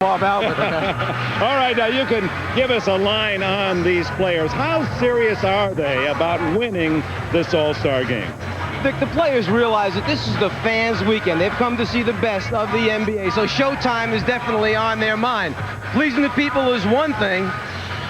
off Albert. All right, now you can give us a line on these players. How serious are they about winning this All-Star game? The players realize that this is the fans' weekend. They've come to see the best of the NBA, so showtime is definitely on their mind. Pleasing the people is one thing,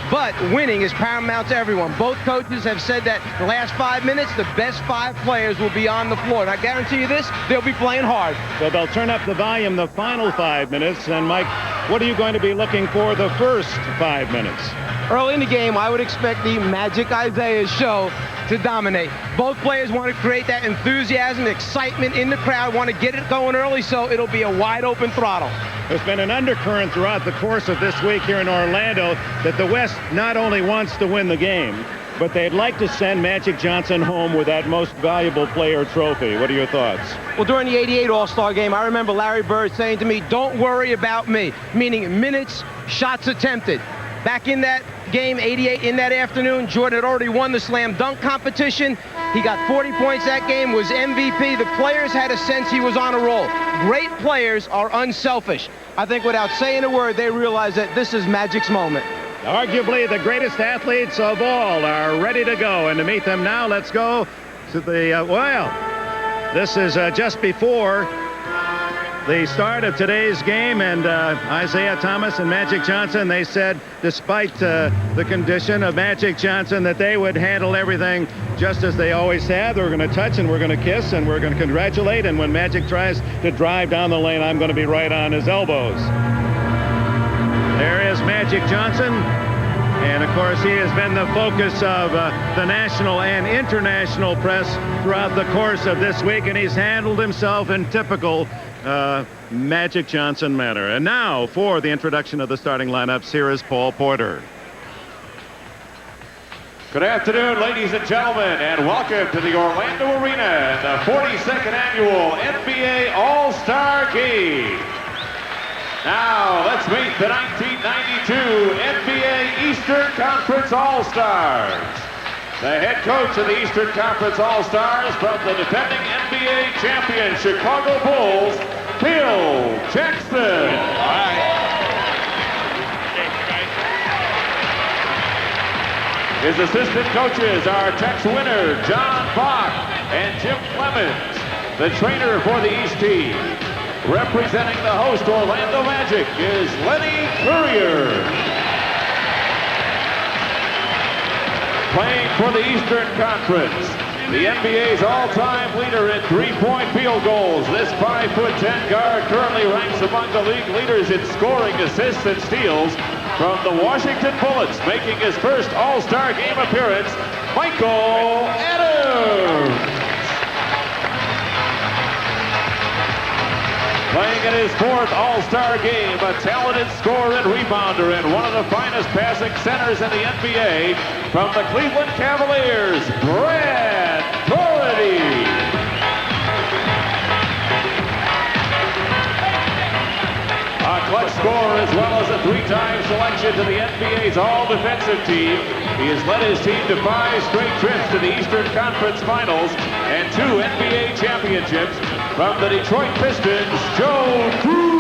but winning is paramount to everyone. Both coaches have said that the last 5 minutes, the best 5 players will be on the floor. And I guarantee you this, they'll be playing hard. So they'll turn up the volume the final 5 minutes. And Mike, what are you going to be looking for the first 5 minutes? Early in the game, I would expect the Magic Isaiah show to dominate. Both players want to create that enthusiasm, excitement in the crowd, want to get it going early, so it'll be a wide open throttle. There's been an undercurrent throughout the course of this week here in Orlando that the West not only wants to win the game, but they'd like to send Magic Johnson home with that most valuable player trophy. What are your thoughts? Well, during the '88 All-Star game, I remember Larry Bird saying to me, "Don't worry about me," meaning minutes, shots attempted. Back in that game, '88, in that afternoon, Jordan had already won the slam dunk competition. He got 40 points that game, was MVP. The players had a sense he was on a roll. Great players are unselfish. I think without saying a word, they realize that this is Magic's moment. Arguably the greatest athletes of all are ready to go. And to meet them now, let's go to the, this is just before the start of today's game, and Isaiah Thomas and Magic Johnson, they said, despite the condition of Magic Johnson, that they would handle everything just as they always have. We're going to touch and we're going to kiss and we're going to congratulate, and when Magic tries to drive down the lane, I'm going to be right on his elbows. There is Magic Johnson, and of course he has been the focus of the national and international press throughout the course of this week, and he's handled himself in typical Magic Johnson manner. And now for the introduction of the starting lineups, here is Paul Porter. Good afternoon, ladies and gentlemen, and welcome to the Orlando Arena and the 42nd annual NBA All-Star Game. Now let's meet the 1992 NBA Eastern Conference All-Stars. The head coach of the Eastern Conference All-Stars from the defending NBA champion Chicago Bulls, Phil Jackson. All right. His assistant coaches are Tex Winter, John Bach, and Jim Clemens. The trainer for the East team, representing the host Orlando Magic, is Lenny Courier. Playing for the Eastern Conference, the NBA's all-time leader in three-point field goals. This 5'10" guard currently ranks among the league leaders in scoring, assists, and steals. From the Washington Bullets, making his first All-Star Game appearance, Michael Adams. Playing in his fourth All-Star game, a talented scorer and rebounder and one of the finest passing centers in the NBA, from the Cleveland Cavaliers, Brad Doherty. A clutch scorer as well as a three-time selection to the NBA's all-defensive team. He has led his team to 5 straight trips to the Eastern Conference Finals and 2 NBA championships. From the Detroit Pistons, Joe Dumars.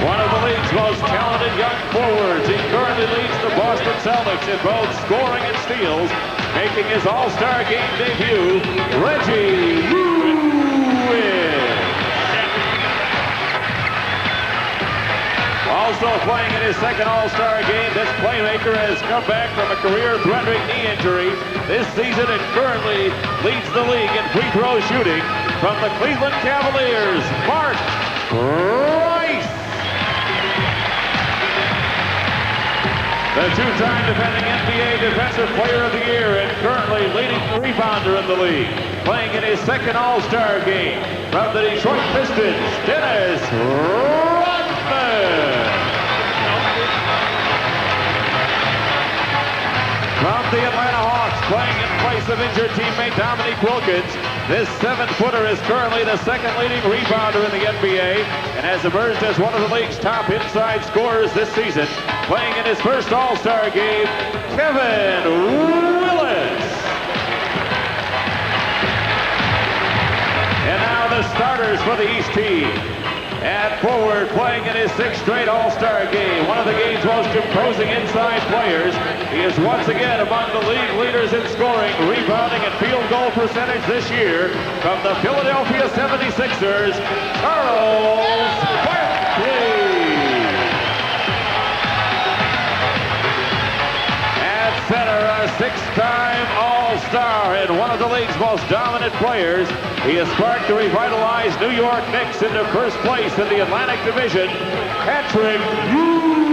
One of the league's most talented young forwards, he currently leads the Boston Celtics in both scoring and steals, making his All-Star Game debut, Reggie Lewis. Also playing in his second All-Star game, this playmaker has come back from a career-threatening knee injury this season and currently leads the league in free throw shooting. From the Cleveland Cavaliers, Mark Rice. The two-time defending NBA Defensive Player of the Year and currently leading rebounder in the league. Playing in his second All-Star game, from the Detroit Pistons, Dennis Rodman. From the Atlanta Hawks, playing in place of injured teammate Dominique Wilkins, this 7-footer is currently the second leading rebounder in the NBA and has emerged as one of the league's top inside scorers this season. Playing in his first All-Star game, Kevin Willis. for the East team. At forward, playing in his 6th straight All-Star game, one of the game's most imposing inside players. He is once again among the league leaders in scoring, rebounding, and field goal percentage this year from the Philadelphia 76ers, Charles Barkley. At center, a 6-time All-Star and one of the league's most dominant players. He has sparked the revitalized New York Knicks into first place in the Atlantic Division, Patrick Ewing.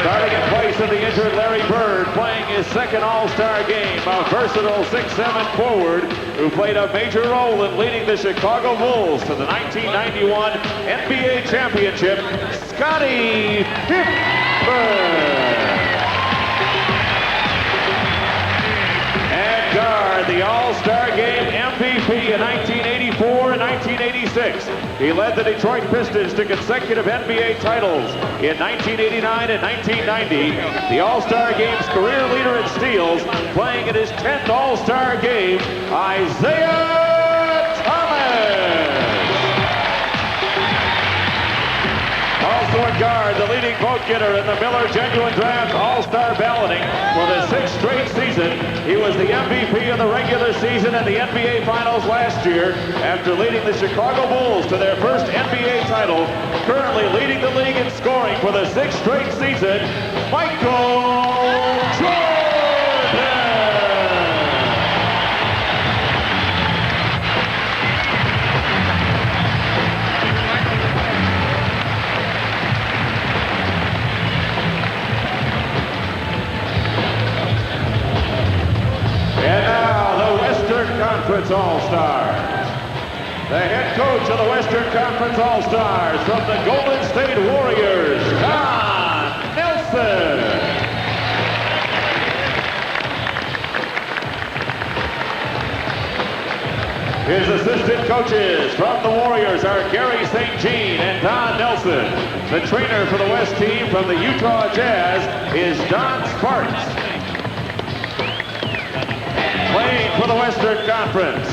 Starting in place of the injured Larry Bird, playing his 2nd All-Star game, a versatile 6'7" forward who played a major role in leading the Chicago Bulls to the 1991 NBA championship, Scottie Pippen. And guard, the All-Star Game MVP in 1984 and 1986. He led the Detroit Pistons to consecutive NBA titles in 1989 and 1990. The All-Star Game's career leader in steals, playing in his 10th All-Star Game, Isaiah Thomas. Also at guard, the leading vote getter in the Miller Genuine Draft All-Star balloting for the 6th straight season. He was the MVP of the regular season and the NBA Finals last year after leading the Chicago Bulls to their first NBA title. Currently leading the league in scoring for the 6th straight season, Michael Jordan. And now, the Western Conference All-Stars. The head coach of the Western Conference All-Stars from the Golden State Warriors, Don Nelson. His assistant coaches from the Warriors are Gary St. Jean and Don Nelson. The trainer for the West team from the Utah Jazz is Don Sparks. Playing for the Western Conference,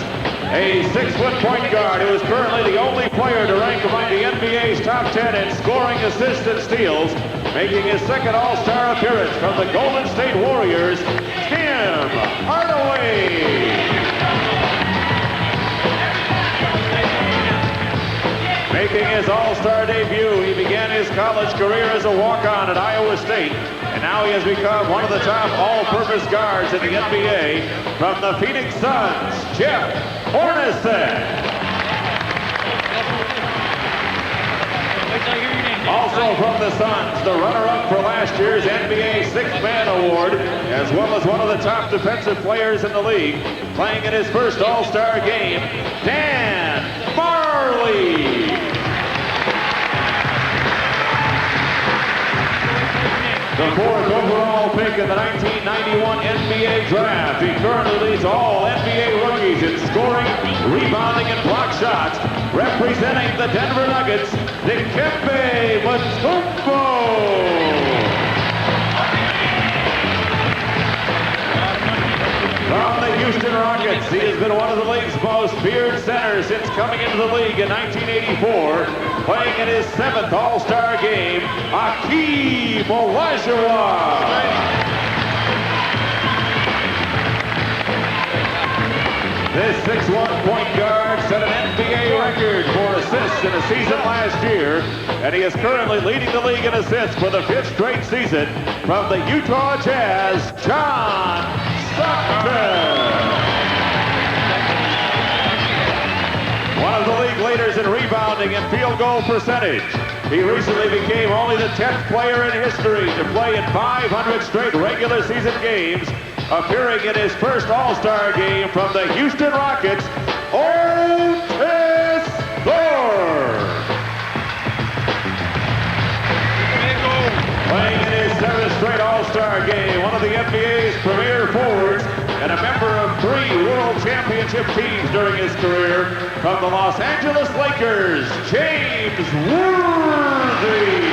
a 6-foot point guard who is currently the only player to rank among the NBA's top 10 in scoring, assists, and steals, making his 2nd All-Star appearance from the Golden State Warriors, Tim Hardaway. Making his All-Star debut, he began his college career as a walk-on at Iowa State, and now he has become one of the top all-purpose guards in the NBA from the Phoenix Suns, Jeff Hornacek. Also from the Suns, the runner-up for last year's NBA Sixth Man Award, as well as one of the top defensive players in the league, playing in his first All-Star game, Dan Marley. The 4th overall pick in the 1991 NBA Draft. He currently leads all NBA rookies in scoring, rebounding, and block shots. Representing the Denver Nuggets, Dikembe Mutombo. From the Houston Rockets, he has been one of the league's most feared centers since coming into the league in 1984. Playing in his 7th All-Star game, Hakeem Olajuwon. This 6'1" point guard set an NBA record for assists in a season last year, and he is currently leading the league in assists for the 5th straight season from the Utah Jazz, John Stockton. One of the league leaders in rebounding and field goal percentage. He recently became only the 10th player in history to play in 500 straight regular season games, appearing in his first All-Star game from the Houston Rockets, Otis Thorpe. Playing in his 7th straight All-Star game, one of the NBA's premier forwards, and a member of 3 World Championship teams during his career, from the Los Angeles Lakers, James Worthy.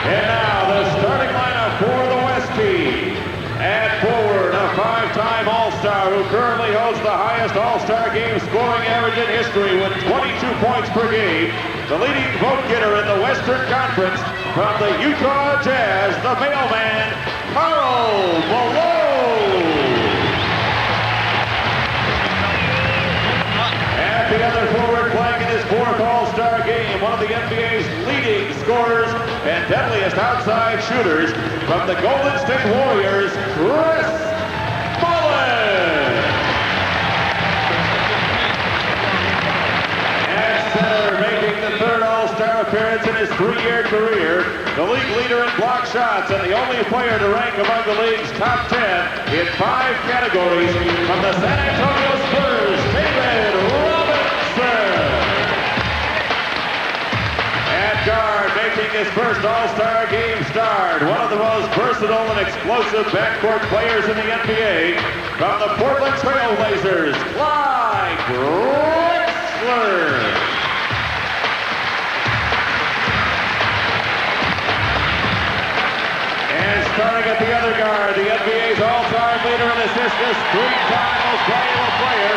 And now the starting game scoring average in history with 22 points per game. The leading vote getter in the Western Conference from the Utah Jazz, the mailman, Karl Malone. And the other forward playing in his fourth All-Star game, one of the NBA's leading scorers and deadliest outside shooters from the Golden State Warriors, Chris Mullin. At center, making the third All-Star appearance in his 3-year career, the league leader in block shots and the only player to rank among the league's top 10 in 5 categories from the San Antonio Spurs, David Robinson. At guard, making his first All-Star game start, one of the most versatile and explosive backcourt players in the NBA, from the Portland Trail Blazers, Clyde Drexler. And starting at the other guard, the NBA's all-time leader in assists, 3-time most valuable player,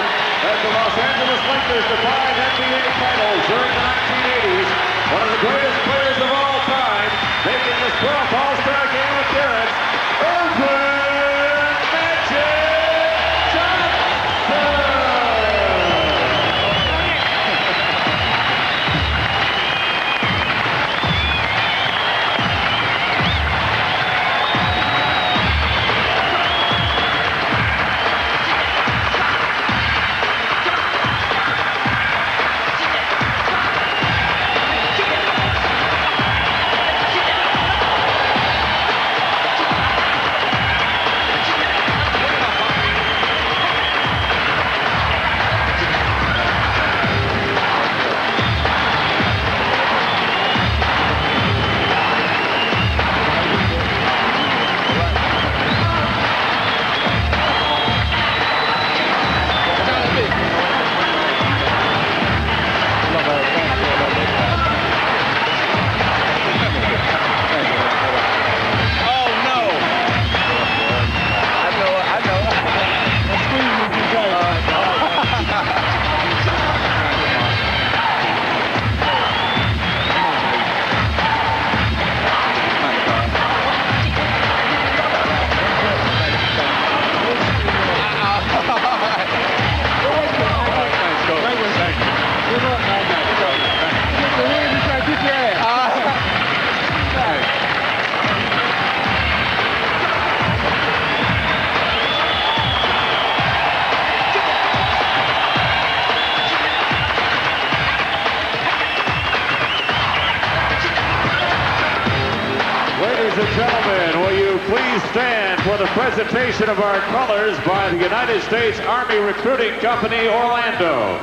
as the Los Angeles Lakers defied NBA titles during the 1980s. One of the greatest players of all time, making his 12th All-Star game appearance, Irvin Magic Johnson. Ladies and gentlemen, will you please stand for the presentation of our colors by the United States Army Recruiting Company, Orlando.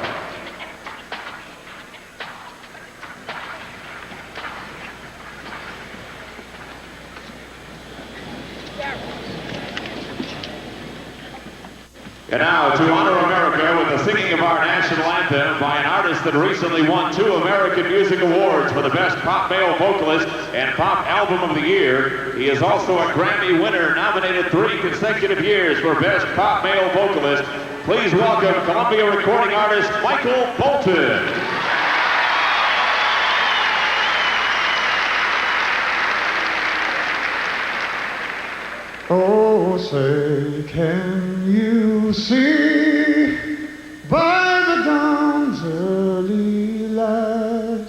And now, to honor America with the singing of our national anthem by an artist that recently won 2 American Music Awards for the Best Pop Male Vocalist and Pop Album of the Year. He is also a Grammy winner, nominated 3 consecutive years for Best Pop Male Vocalist. Please welcome Columbia recording artist Michael Bolton. Oh, say, can you see by the dawn's early light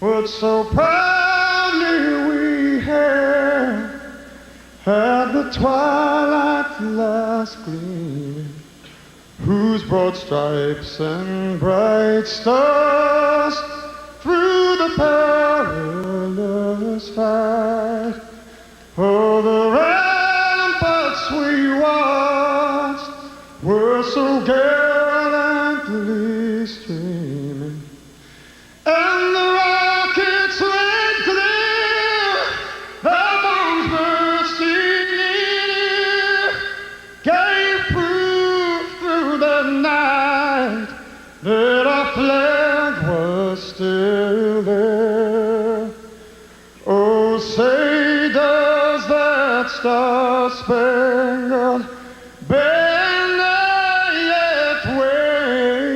what so proudly we had the twilight last gleaming, whose broad stripes and bright stars through the perilous fight, oh, the ramparts we watched were so gallantly streaming, and the rockets went clear, the bombs bursting near, gave proof through the night that our flag was still there. Oh, say does that star-spangled banner yet wave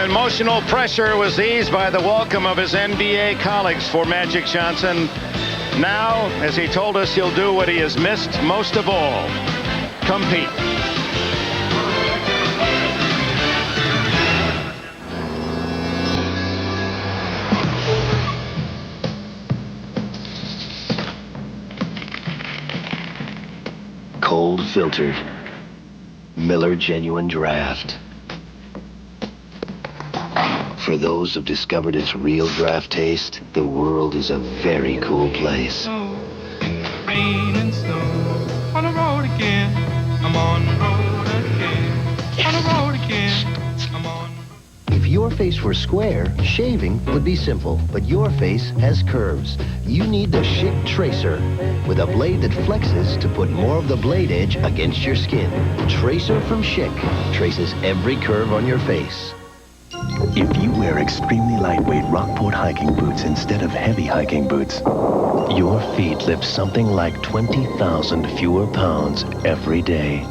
emotional pressure was eased by the welcome of his NBA colleagues for Magic Johnson. Now, as he told us, he'll do what he has missed most of all: compete. Cold filtered Miller Genuine Draft. For those who've discovered its real draft taste, the world is a very cool place. Rain and snow, on the road again. I'm on the road again. On the road again. I'm on. If your face were square, shaving would be simple, but your face has curves. You need the Schick Tracer, with a blade that flexes to put more of the blade edge against your skin. Tracer from Schick traces every curve on your face. If you wear extremely lightweight Rockport hiking boots instead of heavy hiking boots, your feet lift something like 20,000 fewer pounds every day.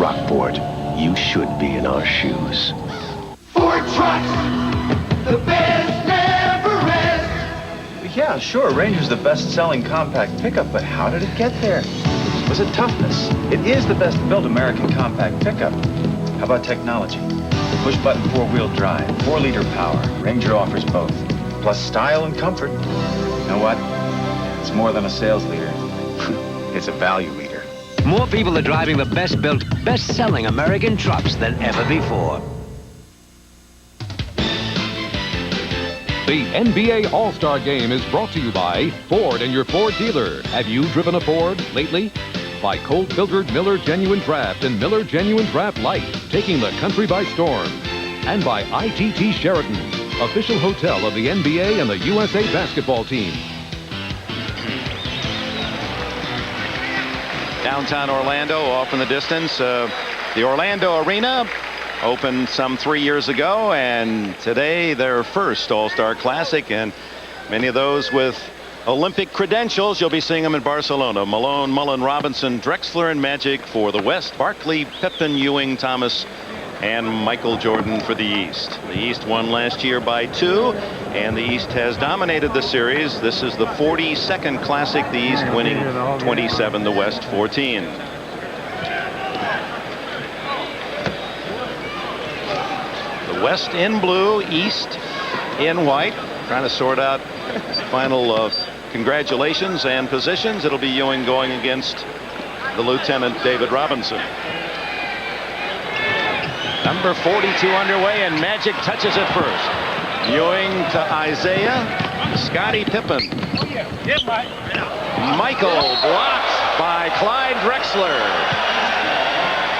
Rockport, you should be in our shoes. Ford trucks, the best never rest. Yeah, sure, Ranger's the best-selling compact pickup, but how did it get there? Was it toughness? It is the best-built American compact pickup. How about technology? Push-button four-wheel drive, 4-liter power. Ranger offers both, plus style and comfort. You know what? It's more than a sales leader. It's a value leader. More people are driving the best-built, best-selling American trucks than ever before. The NBA All-Star Game is brought to you by Ford and your Ford dealer. Have you driven a Ford lately? By cold-filtered Miller Genuine Draft and Miller Genuine Draft Light, taking the country by storm. And by ITT Sheraton, official hotel of the NBA and the USA basketball team. Downtown Orlando, off in the distance. The Orlando Arena opened some 3 years ago, and today their first All-Star Classic, and many of those with Olympic credentials. You'll be seeing them in Barcelona. Malone, Mullen, Robinson, Drexler, and Magic for the West. Barkley, Pippen, Ewing, Thomas, and Michael Jordan for the East. The East won last year by 2, and the East has dominated the series. This is the 42nd Classic, the East winning 27, the West 14. The West in blue, East in white. Trying to sort out final congratulations and positions. It'll be Ewing going against the Lieutenant David Robinson. Number 42 underway, and Magic touches it first. Ewing to Isaiah. Scottie Pippen. Michael blocked by Clyde Drexler.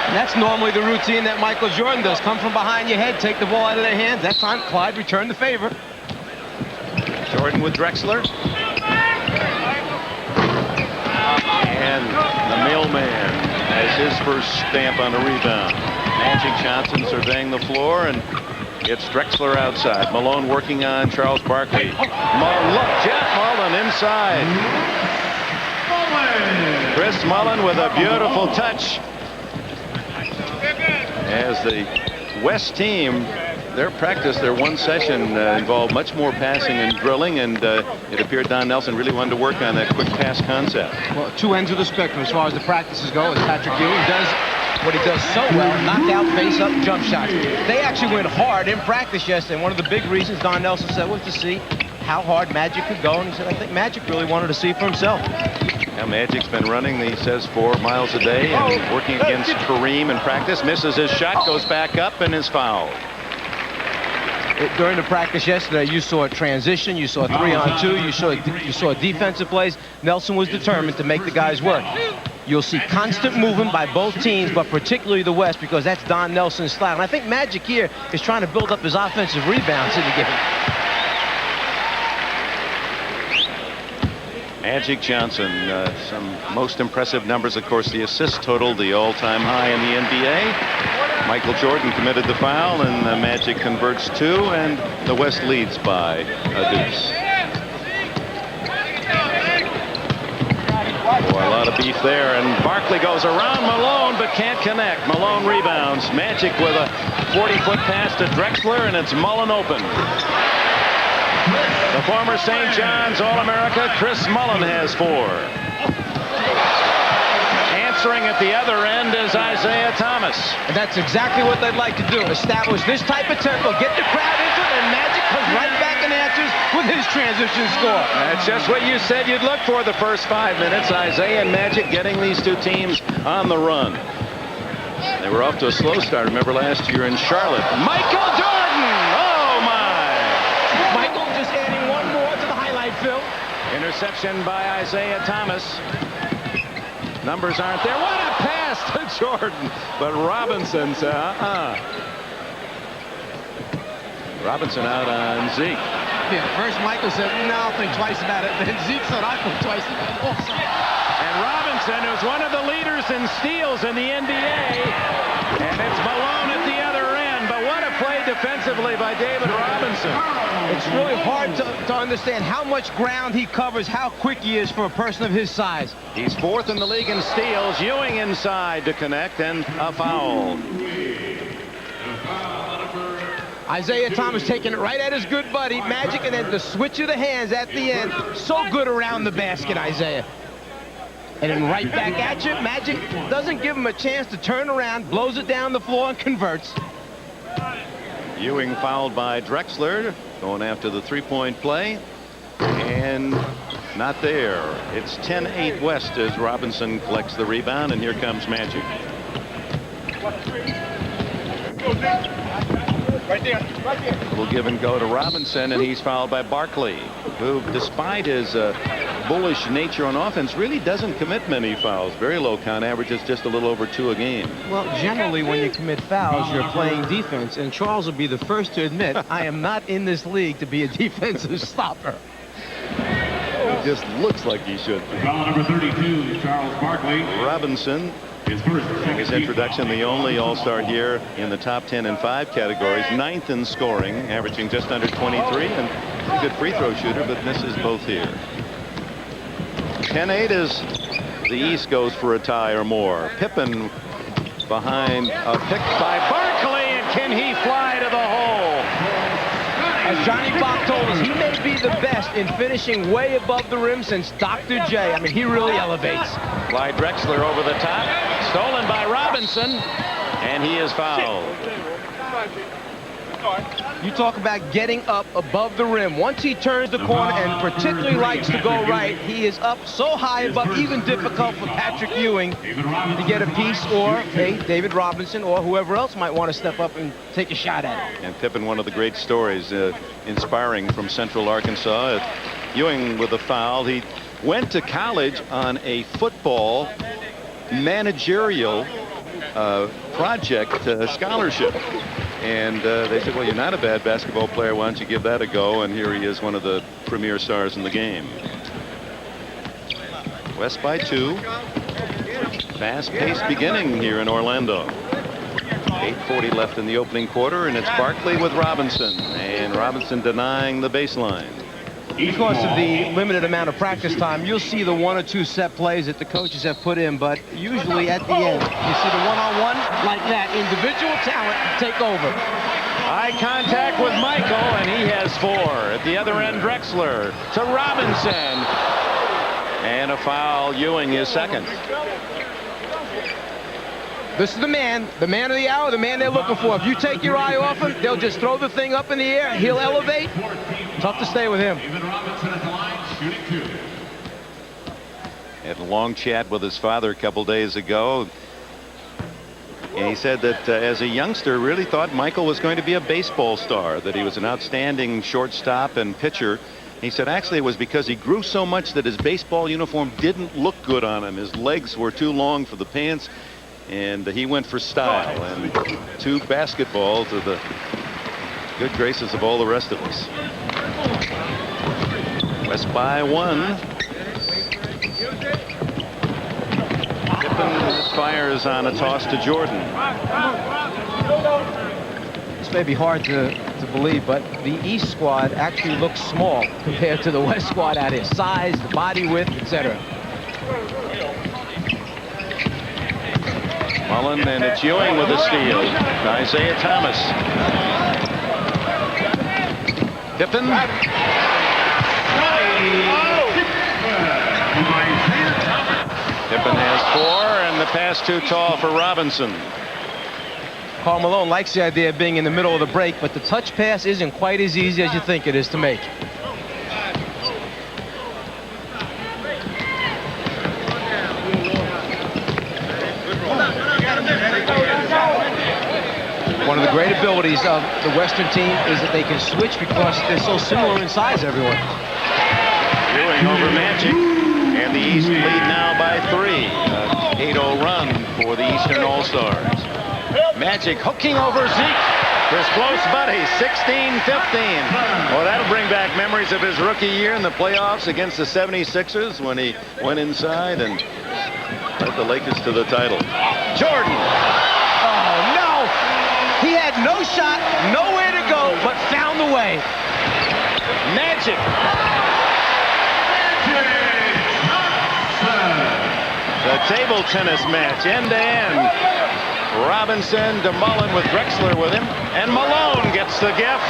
And that's normally the routine that Michael Jordan does. Come from behind your head, take the ball out of their hands. That time, Clyde returned the favor. Jordan with Drexler. And the mailman has his first stamp on a rebound. Magic Johnson surveying the floor, and it's Drexler outside. Malone working on Charles Barkley. Jeff Mullen inside. Chris Mullen with a beautiful touch. As the West team, their practice, their one session involved much more passing and drilling, and it appeared Don Nelson really wanted to work on that quick pass concept. Well, two ends of the spectrum as far as the practices go, as Patrick Ewing does what he does so well, knock out, face-up jump shots. They actually went hard in practice yesterday, and one of the big reasons Don Nelson said was to see how hard Magic could go, and he said, I think Magic really wanted to see for himself. Now Magic's been running, he says, 4 miles a day and working against Kareem in practice. Misses his shot, goes back up, and is fouled. During the practice yesterday, you saw a transition, you saw 3-on-2, you saw defensive plays. Nelson was determined to make the guys work. You'll see constant movement by both teams, but particularly the West, because that's Don Nelson's style. And I think Magic here is trying to build up his offensive rebounds in the game. Magic Johnson, some most impressive numbers, of course, the assist total, the all-time high in the NBA. Michael Jordan committed the foul, and Magic converts 2, and the West leads by a deuce. Boy, a lot of beef there, and Barkley goes around Malone but can't connect. Malone rebounds. Magic with a 40-foot pass to Drexler, and it's Mullen open. The former St. John's All-America Chris Mullen has 4. Answering at the other end is Isaiah Thomas. And that's exactly what they'd like to do. Establish this type of tempo, get the crowd into it, and Magic comes right back and answers with his transition score. That's just what you said you'd look for the first 5 minutes. Isaiah and Magic getting these two teams on the run. They were off to a slow start, remember last year in Charlotte. Michael Jordan! Oh, my! Michael just adding one more to the highlight film. Interception by Isaiah Thomas. Numbers aren't there. What a pass to Jordan. But Robinson said, Robinson out on Zeke. Yeah, first Michael said, no, I'll think twice about it. Then Zeke said, I'll think twice about it also. And Robinson, who's one of the leaders in steals in the NBA. And it's Malone at the other end. But what a play defensively by David Robinson. It's really hard to understand how much ground he covers, how quick he is for a person of his size. He's 4th in the league in steals. Ewing inside to connect, and a foul. Isaiah Thomas taking it right at his good buddy, Magic, and then the switch of the hands at the end. So good around the basket, Isaiah. And then right back at you. Magic doesn't give him a chance to turn around, blows it down the floor, and converts. Ewing fouled by Drexler, going after the three-point play, and not there. It's 10-8 West as Robinson collects the rebound, and here comes Magic. Right there. Little give and go to Robinson, and he's fouled by Barkley, who, despite his bullish nature on offense, really doesn't commit many fouls. Very low count, averages just a little over 2 a game. Well, generally, when you commit fouls, you're playing defense, and Charles will be the first to admit, I am not in this league to be a defensive stopper. It just looks like he should be. Foul number 32, Charles Barkley. Robinson, his introduction, the only All-Star here in the top 10 and 5 categories, 9th in scoring, averaging just under 23, and a good free throw shooter, but misses both here. 10-8 as the East goes for a tie or more. Pippen behind a pick by Barkley, and can he fly to the hole? As Johnny Bach told us, he may be the best in finishing way above the rim since Dr. J. I mean, he really elevates. Clyde Drexler over the top, stolen by Robinson, and he is fouled. You talk about getting up above the rim. Once he turns the corner and particularly likes to go right, he is up so high above, even difficult for Patrick Ewing to get a piece, or, hey, David Robinson or whoever else might want to step up and take a shot at it. And Pippen, one of the great stories, inspiring from Central Arkansas. Ewing with a foul. He went to college on a football managerial project scholarship. And they said, well, you're not a bad basketball player. Why don't you give that a go? And here he is, one of the premier stars in the game. West by 2. Fast pace beginning here in Orlando. 8:40 left in the opening quarter, and it's Barkley with Robinson. And Robinson denying the baseline. Because of the limited amount of practice time, you'll see the 1 or 2 set plays that the coaches have put in, but usually at the end, you see the one-on-one like that. Individual talent take over. Eye contact with Michael, and he has 4. At the other end, Drexler to Robinson. And a foul. Ewing is second. This is the man of the hour, the man they're looking for. If you take your eye off him, they'll just throw the thing up in the air. He'll elevate. Tough to stay with him. Had a long chat with his father a couple days ago. And he said that as a youngster, really thought Michael was going to be a baseball star, that he was an outstanding shortstop and pitcher. He said actually it was because he grew so much that his baseball uniform didn't look good on him. His legs were too long for the pants. And he went for style, and 2 basketball to the good graces of all the rest of us. West by 1. Pippen fires on a toss to Jordan. This may be hard to believe, but the East squad actually looks small compared to the West squad out here. Size, the body width, etc. Mullen, and it's Ewing with the steal. Isaiah Thomas. Pippen. Pippen has 4, and the pass too tall for Robinson. Karl Malone likes the idea of being in the middle of the break, but the touch pass isn't quite as easy as you think it is to make. One of the great abilities of the Western team is that they can switch because they're so similar in size, everyone. Ewing over Magic, and the East lead now by 3. 8-0 run for the Eastern All-Stars. Magic hooking over Zeke. His close buddy, 16-15. Well, that'll bring back memories of his rookie year in the playoffs against the 76ers when he went inside and led the Lakers to the title. Jordan. Oh, no! He had no shot, nowhere to go, but found the way. Magic. The table tennis match, end-to-end. Robinson to Mullen with Drexler with him, and Malone gets the gift,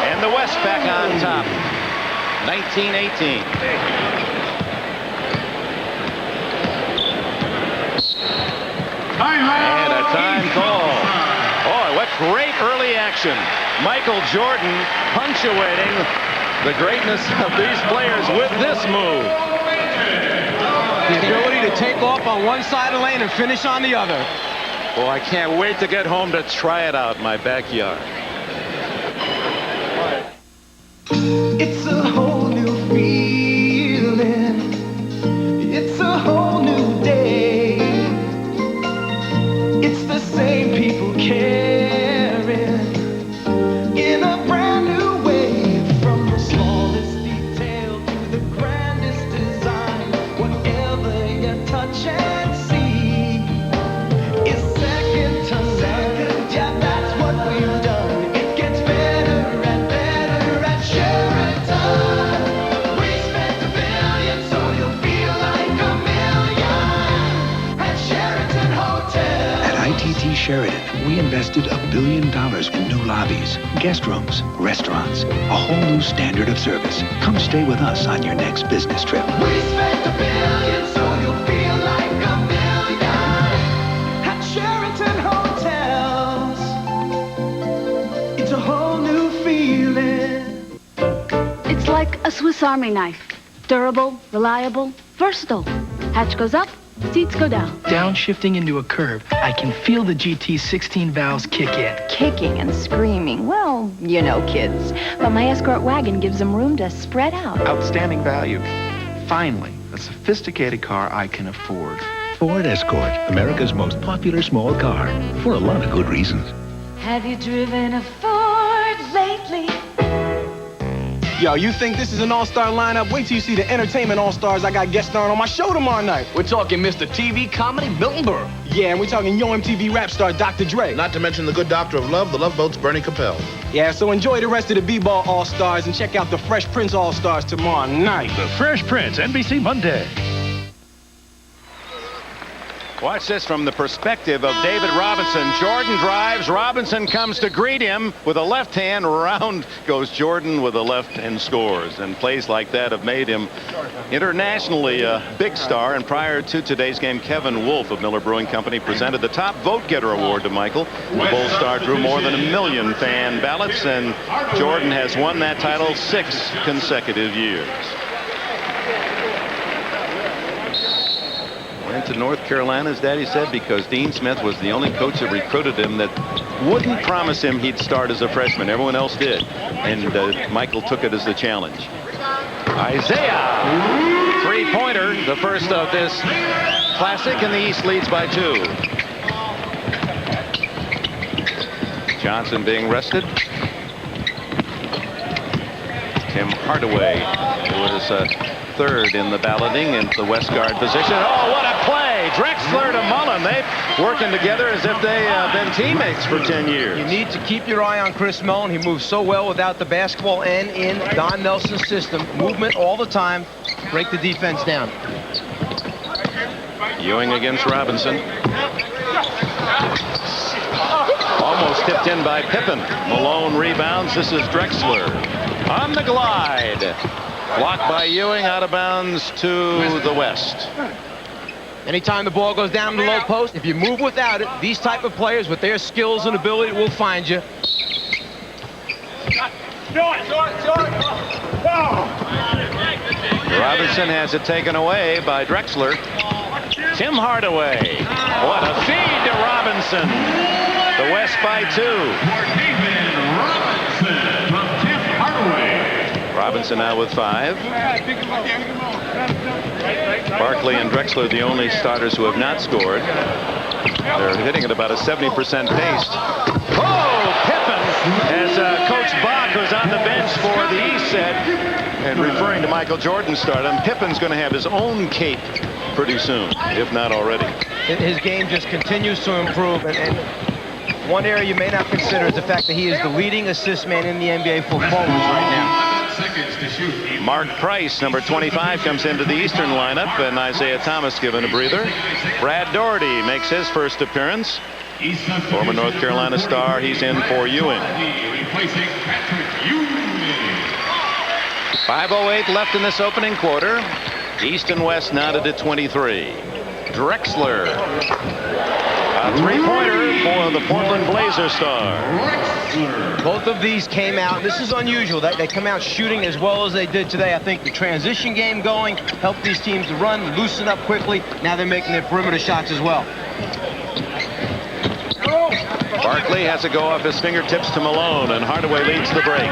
and the West back on top. 19-18. And a time call. Oh, what great early action. Michael Jordan punctuating the greatness of these players with this move. The ability to take off on one side of the lane and finish on the other. Well, I can't wait to get home to try it out in my backyard. It's a whole new feeling. It's a whole new day. It's the same people caring in a brand new way. From the smallest detail to the grandest design, whatever you touch and see is second to none. Yeah, that's what we've done. It gets better and better at Sheraton. We spent $1 billion, so you'll feel like $1 million at Sheraton Hotel. At ITT Sheraton, we invested $1 billion in new lobbies, guest rooms, restaurants, a whole new standard of service. Come stay with us on your next business trip. We spent $1 billion, so you'll feel like $1 million at Sheraton Hotels. It's a whole new feeling. It's like a Swiss Army knife. Durable, reliable, versatile. Hatch goes up, seats go down. Downshifting into a curve, I can feel the GT's 16 valves kick in. Kicking and screaming. Well, you know kids. But my Escort wagon gives them room to spread out. Outstanding value. Finally, a sophisticated car I can afford. Ford Escort, America's most popular small car, for a lot of good reasons. Have you driven a Ford lately? Yo, you think this is an all-star lineup? Wait till you see the entertainment all-stars I got guest starring on my show tomorrow night. We're talking Mr. TV comedy, Milton Berle. Yeah, and we're talking Yo MTV rap star Dr. Dre. Not to mention the good doctor of love, the Love Boat's Bernie Capel. Yeah, so enjoy the rest of the B-Ball All-Stars and check out the Fresh Prince All-Stars tomorrow night. The Fresh Prince, NBC Monday. Watch this from the perspective of David Robinson. Jordan drives. Robinson comes to greet him with a left hand. Round goes Jordan with a left and scores. And plays like that have made him internationally a big star. And prior to today's game, Kevin Wolf of Miller Brewing Company presented the top vote getter award to Michael. The Bull Star drew more than 1 million fan ballots, and Jordan has won that title 6 consecutive years. Went to North Carolina, as Daddy said, because Dean Smith was the only coach that recruited him that wouldn't promise him he'd start as a freshman. Everyone else did. And Michael took it as the challenge. Isaiah, three-pointer, the first of this classic, and the East leads by 2. Johnson being rested. Tim Hardaway, who was third in the balloting into the West guard position. Oh, what a play! Drexler to Mullen. They've working together as if they have been teammates for 10 years. You need to keep your eye on Chris Mullen. He moves so well without the basketball and in Don Nelson's system. Movement all the time. Break the defense down. Ewing against Robinson. Almost tipped in by Pippen. Malone rebounds. This is Drexler on the glide. Blocked by Ewing, out of bounds to the west. Anytime the ball goes down the low post, if you move without it, these type of players with their skills and ability will find you. Robinson has it taken away by Drexler. Tim Hardaway. What a feed to Robinson. The West by 2. Robinson now with 5. Barkley and Drexler the only starters who have not scored. They're hitting at about a 70% pace. Oh, Pippen, as Coach Bach, who's on the bench for the East, said, and referring to Michael Jordan's stardom, Pippen's going to have his own cape pretty soon, if not already. His game just continues to improve, and one area you may not consider is the fact that he is the leading assist man in the NBA for forwards right now. Mark Price, number 25, comes into the Eastern lineup, and Isaiah Thomas given a breather. Brad Daugherty makes his first appearance. Former North Carolina star, he's in for Ewing. 5:08 left in this opening quarter. East and West knotted at 23. Drexler. A three-pointer for the Portland Blazer star. Both of these came out. This is unusual. They come out shooting as well as they did today. I think the transition game going helped these teams to run, loosen up quickly. Now they're making their perimeter shots as well. Barkley has to go off his fingertips to Malone, and Hardaway leads the break.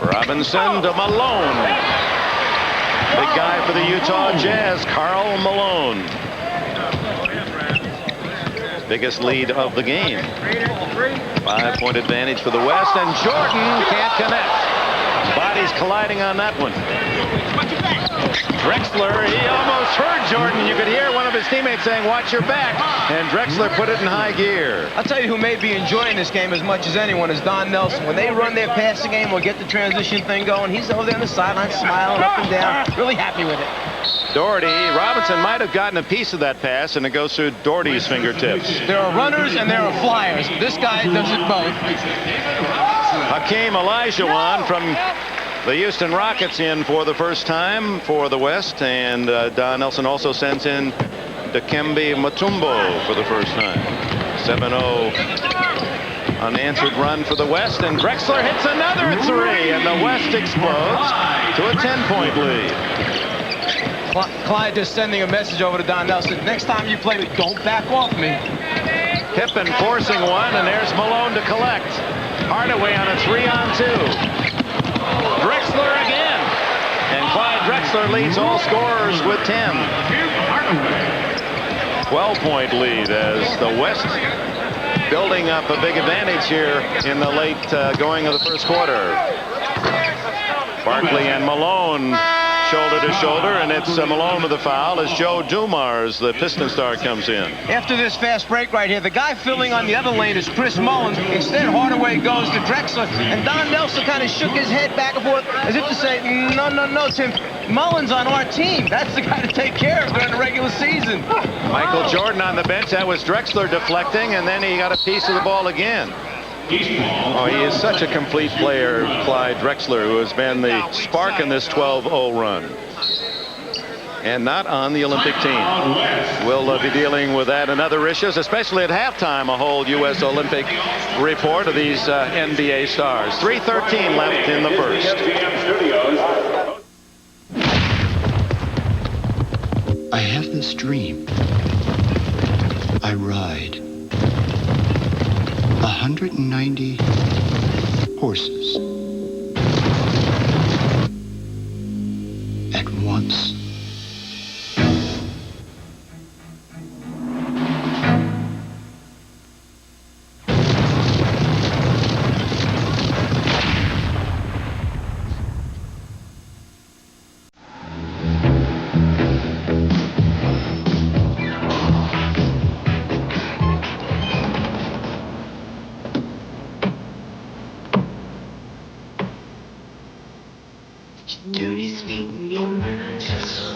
Robinson to Malone. Big guy for the Utah Jazz, Karl Malone. Biggest lead of the game. 5-point advantage for the West, and Jordan can't connect. Bodies colliding on that one. Drexler, he almost hurt Jordan. You could hear one of his teammates saying, watch your back. And Drexler put it in high gear. I'll tell you who may be enjoying this game as much as anyone is Don Nelson. When they run their passing game or get the transition thing going, he's over there on the sideline smiling up and down, really happy with it. Doherty, Robinson might have gotten a piece of that pass, and it goes through Doherty's fingertips. There are runners and there are flyers. This guy does it both. Hakeem Olajuwon from the Houston Rockets in for the first time for the West, and Don Nelson also sends in Dikembe Mutombo for the first time. 7-0 unanswered run for the West, and Drexler hits another three, and the West explodes to a 10-point lead. Clyde just sending a message over to Don Nelson. Next time you play me, don't back off me. Pippen forcing one, and there's Malone to collect. Hardaway on a 3-on-2. Drexler again. And Clyde Drexler leads all scorers with 10. 12-point lead as the West building up a big advantage here in the late going of the first quarter. Barkley and Malone shoulder to shoulder, and it's Malone with the foul as Joe Dumars, the Piston star, comes in. After this fast break right here, the guy filling on the other lane is Chris Mullins. Instead, Hardaway goes to Drexler, and Don Nelson kind of shook his head back and forth as if to say, no, Tim, Mullins on our team. That's the guy to take care of during the regular season. Michael Jordan on the bench. That was Drexler deflecting, and then he got a piece of the ball again. Oh, he is such a complete player, Clyde Drexler, who has been the spark in this 12-0 run. And not on the Olympic team. We'll be dealing with that and other issues, especially at halftime, a whole U.S. Olympic report of these NBA stars. 3:13 left in the first. I have this dream. I ride 190 horses at once.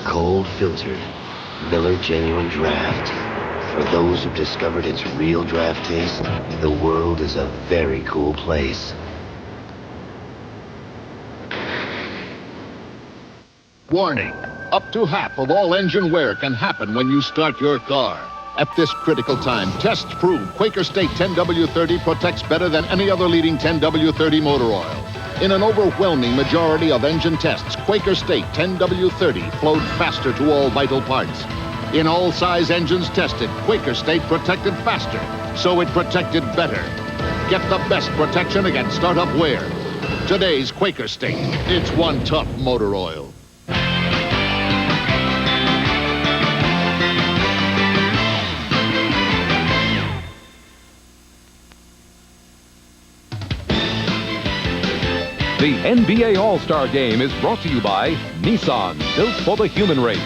Cold filtered, Miller Genuine Draft. For those who've discovered its real draft taste, the world is a very cool place. Warning. Up to half of all engine wear can happen when you start your car. At this critical time, tests prove Quaker State 10W30 protects better than any other leading 10W30 motor oil. In an overwhelming majority of engine tests, Quaker State 10W30 flowed faster to all vital parts. In all size engines tested, Quaker State protected faster, so it protected better. Get the best protection against startup wear. Today's Quaker State. It's one tough motor oil. The NBA All-Star Game is brought to you by Nissan, built for the human race.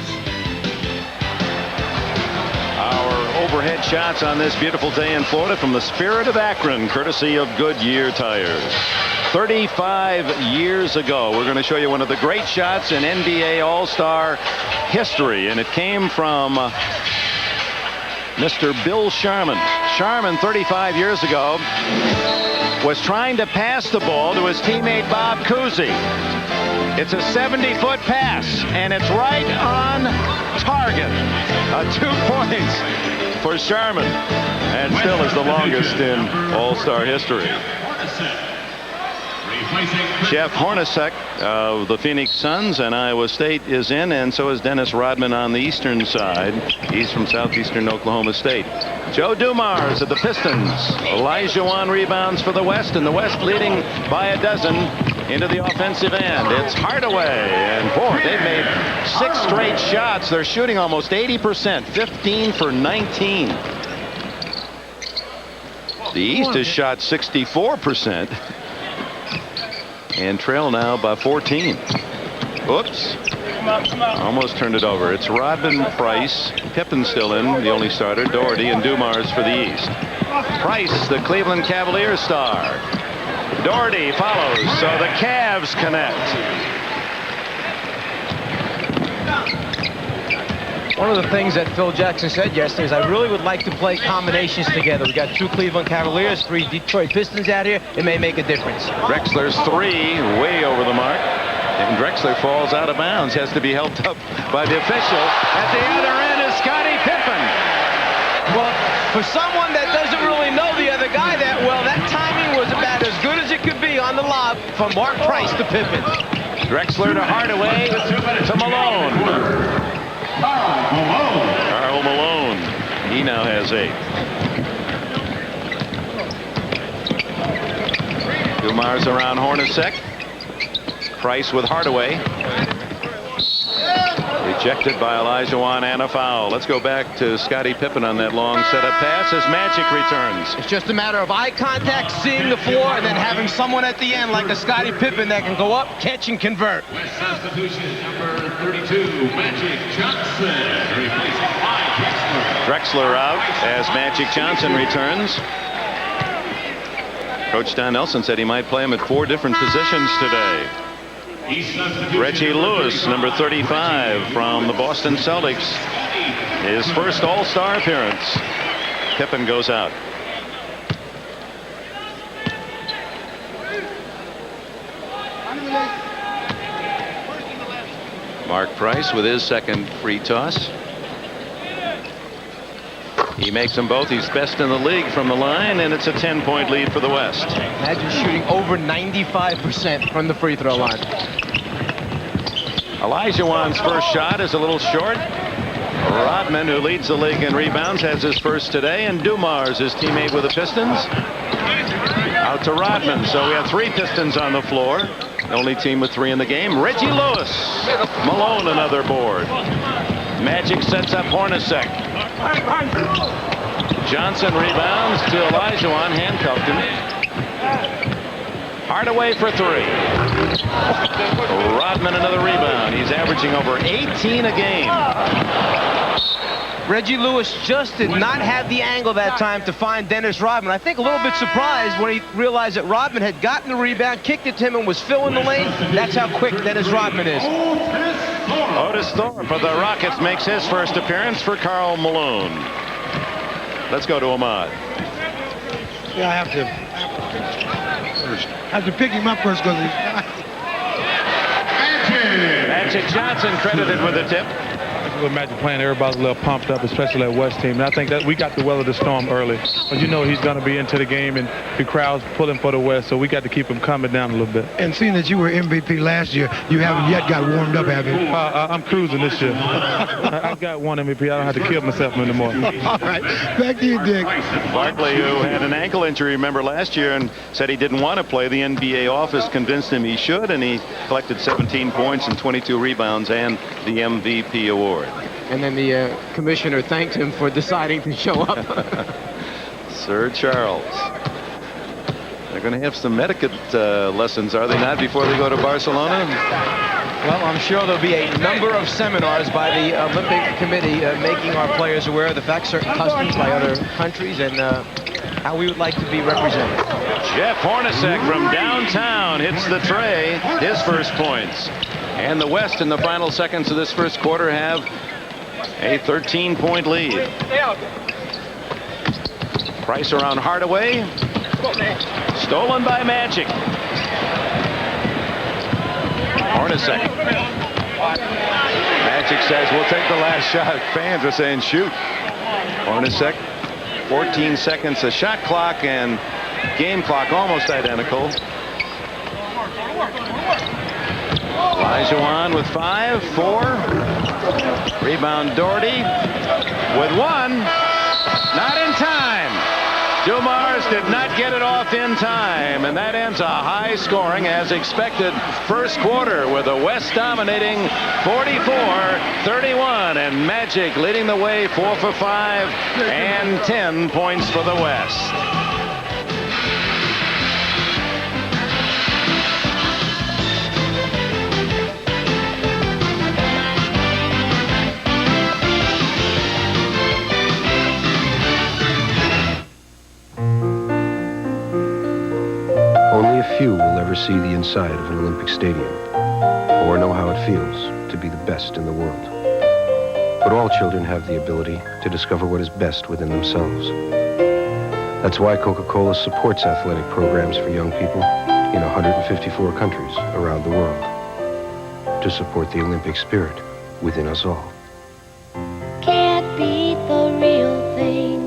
Our overhead shots on this beautiful day in Florida from the spirit of Akron, courtesy of Goodyear Tires. 35 years ago, we're going to show you one of the great shots in NBA All-Star history, and it came from Mr. Bill Sharman. Sharman, 35 years ago, was trying to pass the ball to his teammate Bob Cousy. It's a 70-foot pass, and it's right on target. 2 points for Sharman, and still is the longest in All-Star history. Jeff Hornacek of the Phoenix Suns and Iowa State is in, and so is Dennis Rodman on the eastern side. He's from southeastern Oklahoma State. Joe Dumars of the Pistons. Elijah Wan rebounds for the West, and the West leading by a dozen into the offensive end. It's Hardaway, and boy, they've made 6 straight shots. They're shooting almost 80%, 15 for 19. The East has shot 64%. And trail now by 14. Oops. Almost turned it over. It's Rodman, Price, Pippen still in, the only starter, Doherty, and Dumars for the East. Price, the Cleveland Cavaliers star. Doherty follows, so the Cavs connect. One of the things that Phil Jackson said yesterday is, I really would like to play combinations together. We got 2 Cleveland Cavaliers, 3 Detroit Pistons out here. It may make a difference. Drexler's 3, way over the mark. And Drexler falls out of bounds, has to be helped up by the official. At the other end is Scottie Pippen. Well, for someone that doesn't really know the other guy that well, that timing was about as good as it could be on the lob from Mark Price to Pippen. Drexler to Hardaway to Malone. Karl Malone. He now has 8. Dumars around Hornacek. Price with Hardaway. Rejected by Elijah Wan and a foul. Let's go back to Scottie Pippen on that long setup pass as Magic returns. It's just a matter of eye contact, seeing the floor, and then having someone at the end like a Scottie Pippen that can go up, catch, and convert. West substitution number 32, Magic Johnson, replacing Drexler out as Magic Johnson returns. Coach Don Nelson said he might play him at 4 different positions today. Reggie Lewis, number 35 from the Boston Celtics. His first All-Star appearance. Pippen goes out. Mark Price with his second free toss. He makes them both. He's best in the league from the line, and it's a 10-point lead for the West. Imagine shooting over 95% from the free throw line. Elijah Wan's first shot is a little short. Rodman, who leads the league in rebounds, has his first today, and Dumars, his teammate with the Pistons, out to Rodman. So we have 3 Pistons on the floor. The only team with 3 in the game. Reggie Lewis. Malone, another board. Magic sets up Hornacek. Johnson rebounds to Elijah Wan, handcuffed him. Hardaway for 3. Rodman another rebound. He's averaging over 18 a game. Reggie Lewis just did not have the angle that time to find Dennis Rodman. I think a little bit surprised when he realized that Rodman had gotten the rebound, kicked it to him, and was filling the lane. That's how quick Dennis Rodman is. Otis Thorpe for the Rockets makes his first appearance for Karl Malone. Let's go to Ahmad. Yeah, I have to pick him up first because he's... Magic Johnson credited with the tip. With Magic playing, everybody's a little pumped up, especially that West team. And I think that we got the weather the storm early. But you know he's going to be into the game, and the crowd's pulling for the West, so we got to keep him calming down a little bit. And seeing that you were MVP last year, you haven't yet got warmed up, have you? I'm cruising this year. I've got one MVP. I don't have to kill myself anymore. All right, back to you, Dick. Barkley, who had an ankle injury, remember, last year and said he didn't want to play. The NBA office convinced him he should, and he collected 17 points and 22 rebounds and the MVP award. And then the commissioner thanked him for deciding to show up. Sir Charles. They're going to have some etiquette lessons, are they not, before they go to Barcelona? Well, I'm sure there'll be a number of seminars by the Olympic Committee making our players aware of the fact, certain customs by other countries, and how we would like to be represented. Jeff Hornacek from downtown hits the tray, his first points. And the West in the final seconds of this first quarter have a 13-point lead. Price around Hardaway. Stolen by Magic. Hornacek. Magic says, we'll take the last shot. Fans are saying, shoot. Hornacek, 14 seconds, a shot clock and game clock almost identical. Olajuwon with 5, 4. Rebound Doherty with 1. Not in time. Dumars did not get it off in time, and that ends a high scoring as expected first quarter with the West dominating 44-31 and Magic leading the way 4 for 5 and 10 points for the West. Only a few will ever see the inside of an Olympic stadium or know how it feels to be the best in the world. But all children have the ability to discover what is best within themselves. That's why Coca-Cola supports athletic programs for young people in 154 countries around the world to support the Olympic spirit within us all. Can't beat the real thing.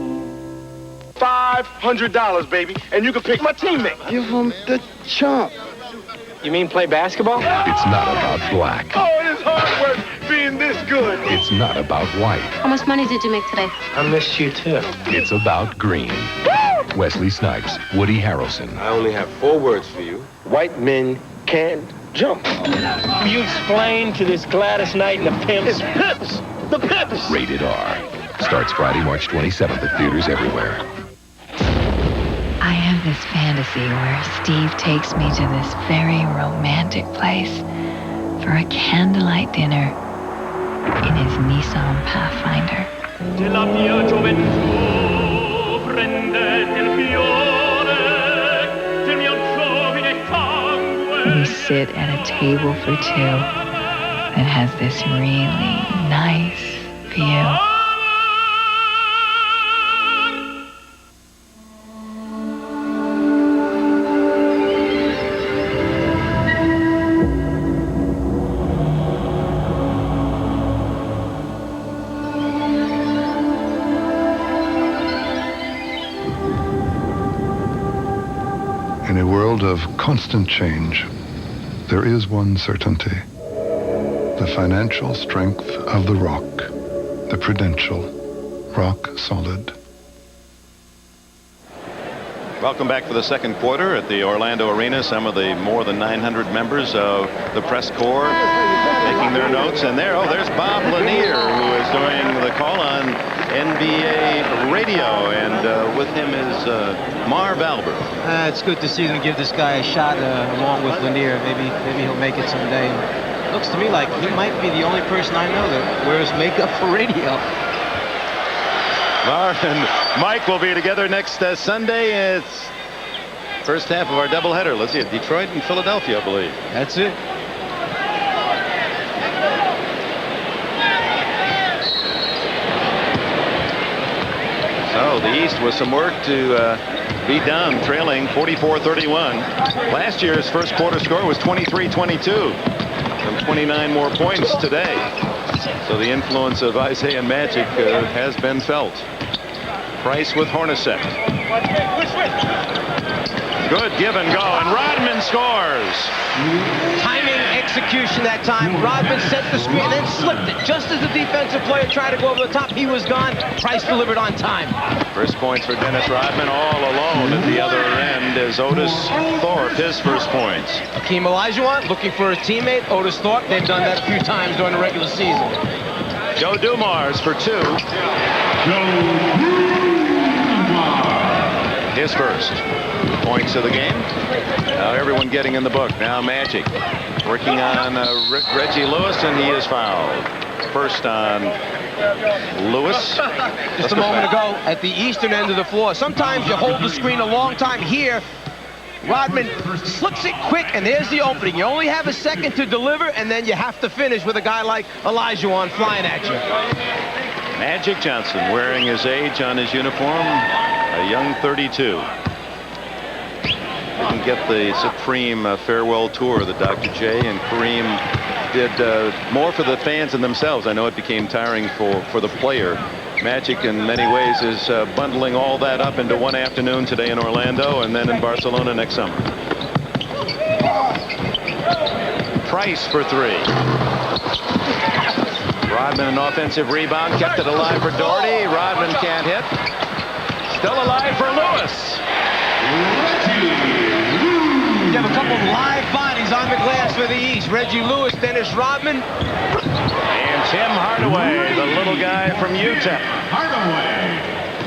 $500, baby, and you can pick my teammate. Give him the chump. You mean play basketball? It's not about black. Oh, it is hard work being this good. It's not about white. How much money did you make today? I missed you, too. It's about green. Wesley Snipes, Woody Harrelson. I only have 4 words for you. White men can't jump. You explain to this Gladys Knight and the pimps. It's pimps! The pimps! Rated R. Starts Friday, March 27th at theaters everywhere. I have this fantasy where Steve takes me to this very romantic place for a candlelight dinner in his Nissan Pathfinder. We sit at a table for 2 that has this really nice view. In a world of constant change, there is one certainty. The financial strength of the rock. The Prudential. Rock solid. Welcome back for the second quarter at the Orlando Arena. Some of the more than 900 members of the press corps making their notes. And there's Bob Lanier, who is doing the call on NBA radio. And with him is Marv Albert. It's good to see them give this guy a shot along with Lanier. Maybe he'll make it someday. Looks to me like he might be the only person I know that wears makeup for radio. Marv and Mike will be together next Sunday. It's first half of our doubleheader. Let's see it. Detroit and Philadelphia, I believe. That's it. So the East with some work to be done, trailing 44-31. Last year's first quarter score was 23-22. Some 29 more points today. So the influence of Isaiah and Magic has been felt. Price with Hornacek. Good give and go, and Rodman scores. Timing, execution that time. Rodman set the screen and then slipped it. Just as the defensive player tried to go over the top, he was gone. Price delivered on time. First points for Dennis Rodman, all alone at the other end is Otis Thorpe, his first points. Hakeem Olajuwon looking for his teammate, Otis Thorpe. They've done that a few times during the regular season. Joe Dumars for 2. His first points of the game. Now everyone getting in the book. Now Magic working on Reggie Lewis, and he is fouled. First on Lewis. Just a moment ago at the eastern end of the floor. Sometimes you hold the screen a long time. Here, Rodman slips it quick, and there's the opening. You only have a second to deliver, and then you have to finish with a guy like Olajuwon flying at you. Magic Johnson wearing his age on his uniform, a young 32. Didn't get the supreme farewell tour that Dr. J and Kareem did more for the fans and themselves. I know it became tiring for the player. Magic in many ways is bundling all that up into one afternoon today in Orlando and then in Barcelona next summer. Price for 3. Rodman an offensive rebound, kept it alive for Doherty. Rodman can't hit. Still alive for Lewis. You have a couple of live bodies on the glass for the East. Reggie Lewis, Dennis Rodman. And Tim Hardaway, the little guy from Utah.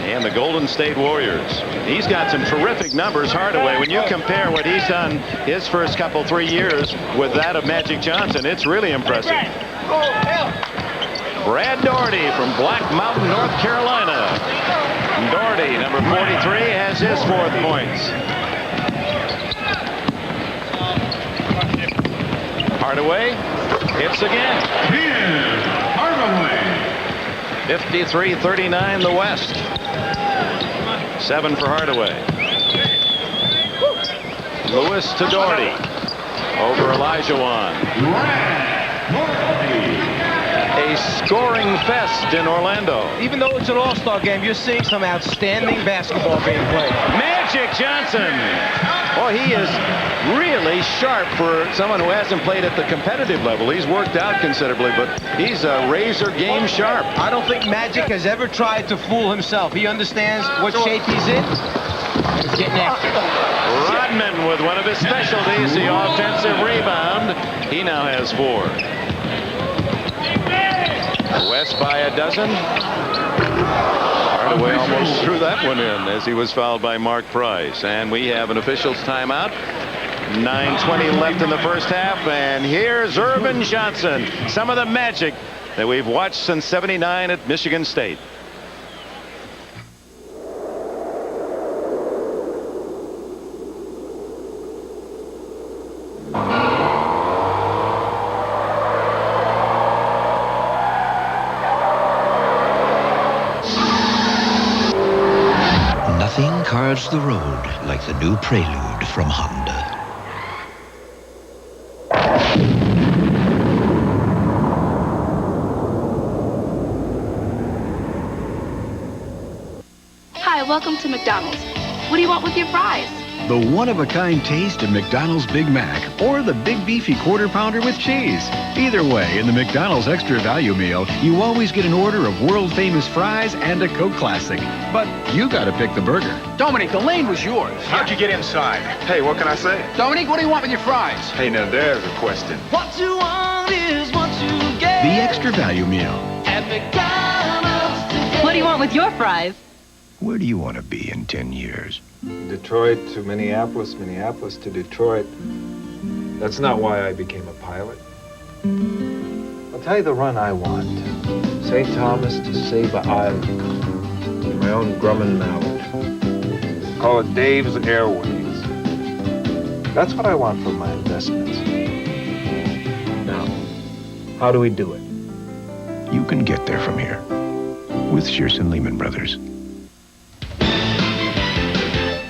And the Golden State Warriors. He's got some terrific numbers, Hardaway. When you compare what he's done his first couple, 3 years with that of Magic Johnson, it's really impressive. Brad Doherty from Black Mountain, North Carolina. Doherty, number 43, has his 4th points. Hardaway hits again. Hardaway. 53-39 the West. 7 for Hardaway. Lewis to Doherty. Over Olajuwon. A scoring fest in Orlando. Even though it's an all-star game, you're seeing some outstanding basketball being played. Magic Johnson. Boy, he is really sharp for someone who hasn't played at the competitive level. He's worked out considerably, but he's a razor game sharp. I don't think Magic has ever tried to fool himself. He understands what shape he's in. He's getting after it. Rodman with one of his specialties, the offensive rebound. He now has 4. West by a dozen. Hardaway almost threw that one in as he was fouled by Mark Price. And we have an official's timeout. 9:20 left in the first half. And here's Urban Johnson. Some of the magic that we've watched since '79 at Michigan State. Nothing carves the road like the new Prelude from Honda. Hi, welcome to McDonald's. What do you want with your fries? The one-of-a-kind taste of McDonald's Big Mac or the Big Beefy Quarter Pounder with cheese. Either way, in the McDonald's Extra Value Meal, you always get an order of world-famous fries and a Coke Classic. But you gotta pick the burger. Dominic, the lane was yours. How'd you get inside? Hey, what can I say? Dominic, what do you want with your fries? Hey, now there's a question. What you want is what you get. The Extra Value Meal. At McDonald's today. What do you want with your fries? Where do you want to be in 10 years? Detroit to Minneapolis, Minneapolis to Detroit. That's not why I became a pilot. I'll tell you the run I want. St. Thomas to Saba Island. My own Grumman mallet. Call it Dave's Airways. That's what I want for my investments. Now, how do we do it? You can get there from here with Shearson Lehman Brothers.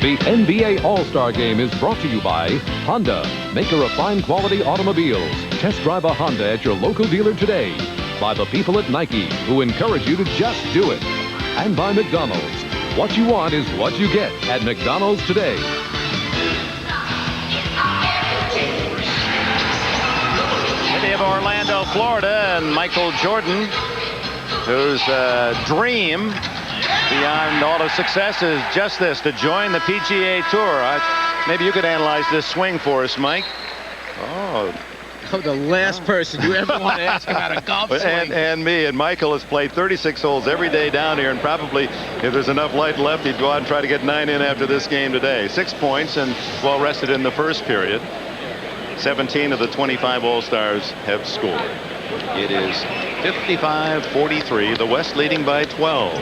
The NBA All-Star Game is brought to you by Honda, maker of fine quality automobiles. Test drive a Honda at your local dealer today. By the people at Nike, who encourage you to just do it. And by McDonald's. What you want is what you get at McDonald's today. City of Orlando, Florida, and Michael Jordan, whose dream beyond all of success is just this, to join the PGA Tour. Maybe you could analyze this swing for us, Mike. Oh, the last person you ever want to ask about a golf swing. And me. And Michael has played 36 holes every day down here, and probably, if there's enough light left, he'd go out and try to get 9 in after this game today. 6 points and well rested in the first period. 17 of the 25 All-Stars have scored. It is 55-43, the West leading by 12.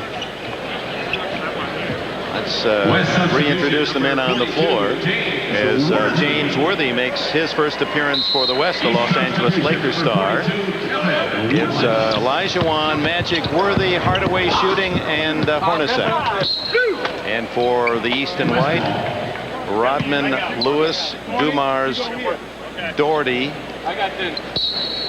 Let's reintroduce the men on the floor as James Worthy makes his first appearance for the West, the Los Angeles Lakers star. It's Olajuwon, Magic, Worthy, Hardaway shooting, and Hornacek. And for the East and White, Rodman, Lewis, Dumars, Doherty,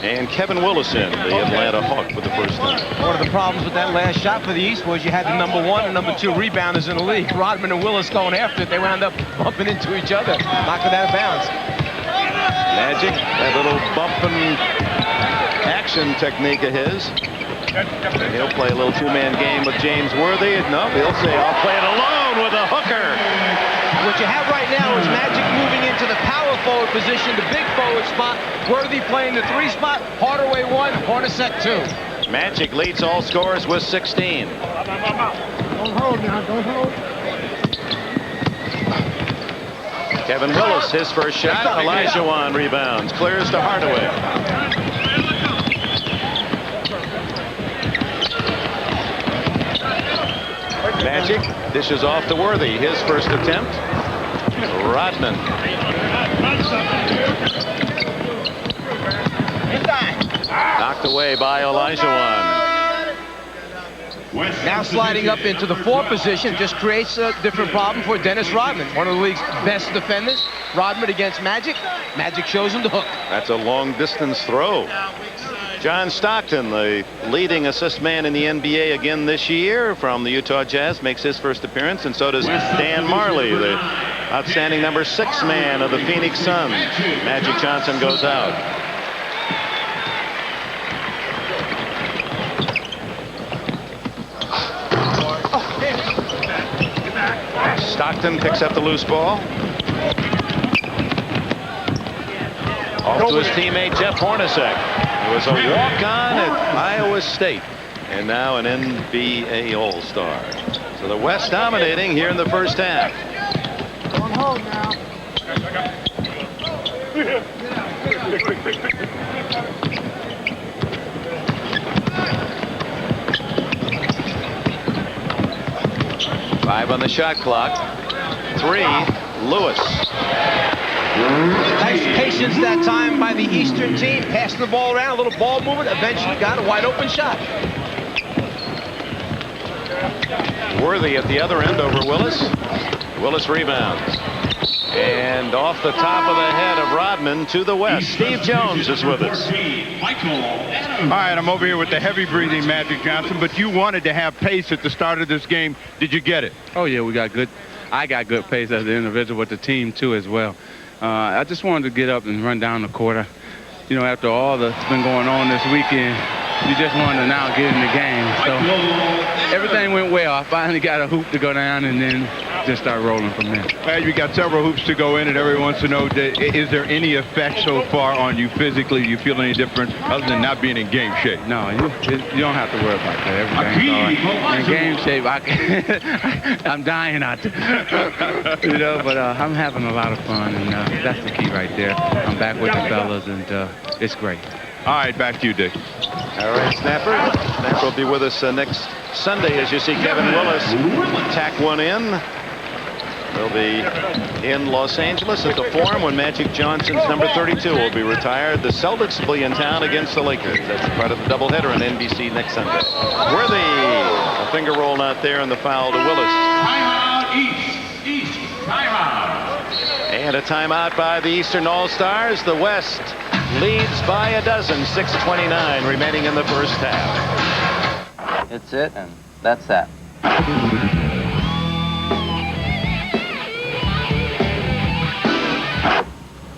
and Kevin Willison, the Atlanta Hawk, with the first time. One of the problems with that last shot for the East was you had the #1 and #2 rebounders in the league. Rodman and Willis going after it. They wound up bumping into each other, knocking it out of bounds. Magic, that little bumping action technique of his. And he'll play a little two-man game with James Worthy. No, he'll say, I'll play it alone with a hooker. What you have right now is Magic moving into the power forward position, the big forward spot. Worthy playing the 3 spot. Hardaway 1, Hornacek 2. Magic leads all scorers with 16. Don't hold now, don't hold. Kevin Willis, his first shot. Olajuwon rebounds, clears to Hardaway. Magic dishes off to Worthy, his first attempt. Rodman. Knocked away by Olajuwon. Now sliding up into the 4 position just creates a different problem for Dennis Rodman, one of the league's best defenders. Rodman against Magic. Magic shows him the hook. That's a long distance throw. John Stockton, the leading assist man in the NBA again this year from the Utah Jazz, makes his first appearance, and so does Dan Marley, the outstanding #6 man of the Phoenix Suns. Magic Johnson goes out. Stockton picks up the loose ball. Off to his teammate Jeff Hornacek. It was a walk-on at Iowa State, and now an NBA All-Star. So the West dominating here in the first half. Don't hold now. Five on the shot clock. 3, Lewis. Nice patience that time by the Eastern team. Passed the ball around, a little ball movement. Eventually got a wide open shot. Worthy at the other end over Willis. Willis rebounds. And off the top of the head of Rodman to the West. Steve Jones is with us. All right, I'm over here with the heavy-breathing Magic Johnson, but you wanted to have pace at the start of this game. Did you get it? Oh, yeah, we got good. I got good pace as an individual, with the team, too, as well. I just wanted to get up and run down the court. You know, after all that's been going on this weekend, you just wanted to now get in the game. So everything went well. I finally got a hoop to go down and then just start rolling from there. Well, you got several hoops to go in, and everyone wants to know, is there any effect so far on you physically? Do you feel any different other than not being in game shape? No, you don't have to worry about that. Everything's all right. In game shape, I'm dying out there. You know, but I'm having a lot of fun, and that's the key right there. I'm back with the fellas, and it's great. All right, back to you, Dick. All right, Snapper. Snapper will be with us next Sunday as you see Kevin Willis tack one in. They'll be in Los Angeles at the Forum when Magic Johnson's number 32 will be retired. The Celtics will be in town against the Lakers. That's part of the doubleheader on NBC next Sunday. Worthy, a finger roll not there, and the foul to Willis. Timeout, East, timeout. And a timeout by the Eastern All-Stars. The West leads by a dozen, 6:29 remaining in the first half. It's it, and that's that.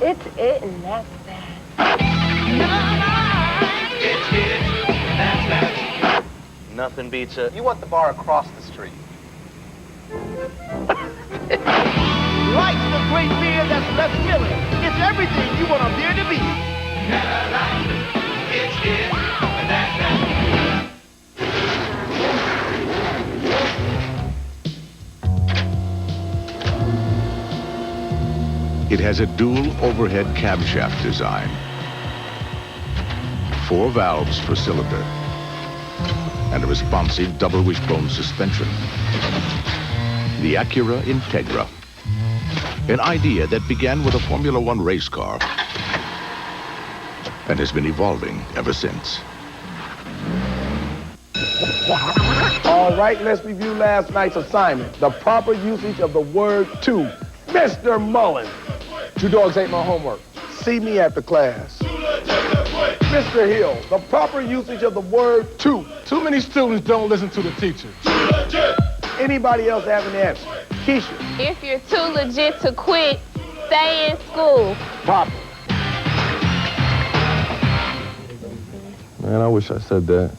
It's it, and that's that. It's it, that's that. Nothing beats it. You want the bar across the street. Life's the great beer that's left filling. It's everything you want a beer to be. It's it, and that's that. It has a dual overhead camshaft design. 4 valves per cylinder. And a responsive double wishbone suspension. The Acura Integra. An idea that began with a Formula One race car and has been evolving ever since. All right, let's review last night's assignment. The proper usage of the word to. Mr. Mullen. You dogs ate my homework. See me after class. Mr. Hill, the proper usage of the word to. Too many students don't listen to the teacher. Anybody else have an answer? Keisha. If you're too legit to quit, stay in school. Proper. Man, I wish I said that.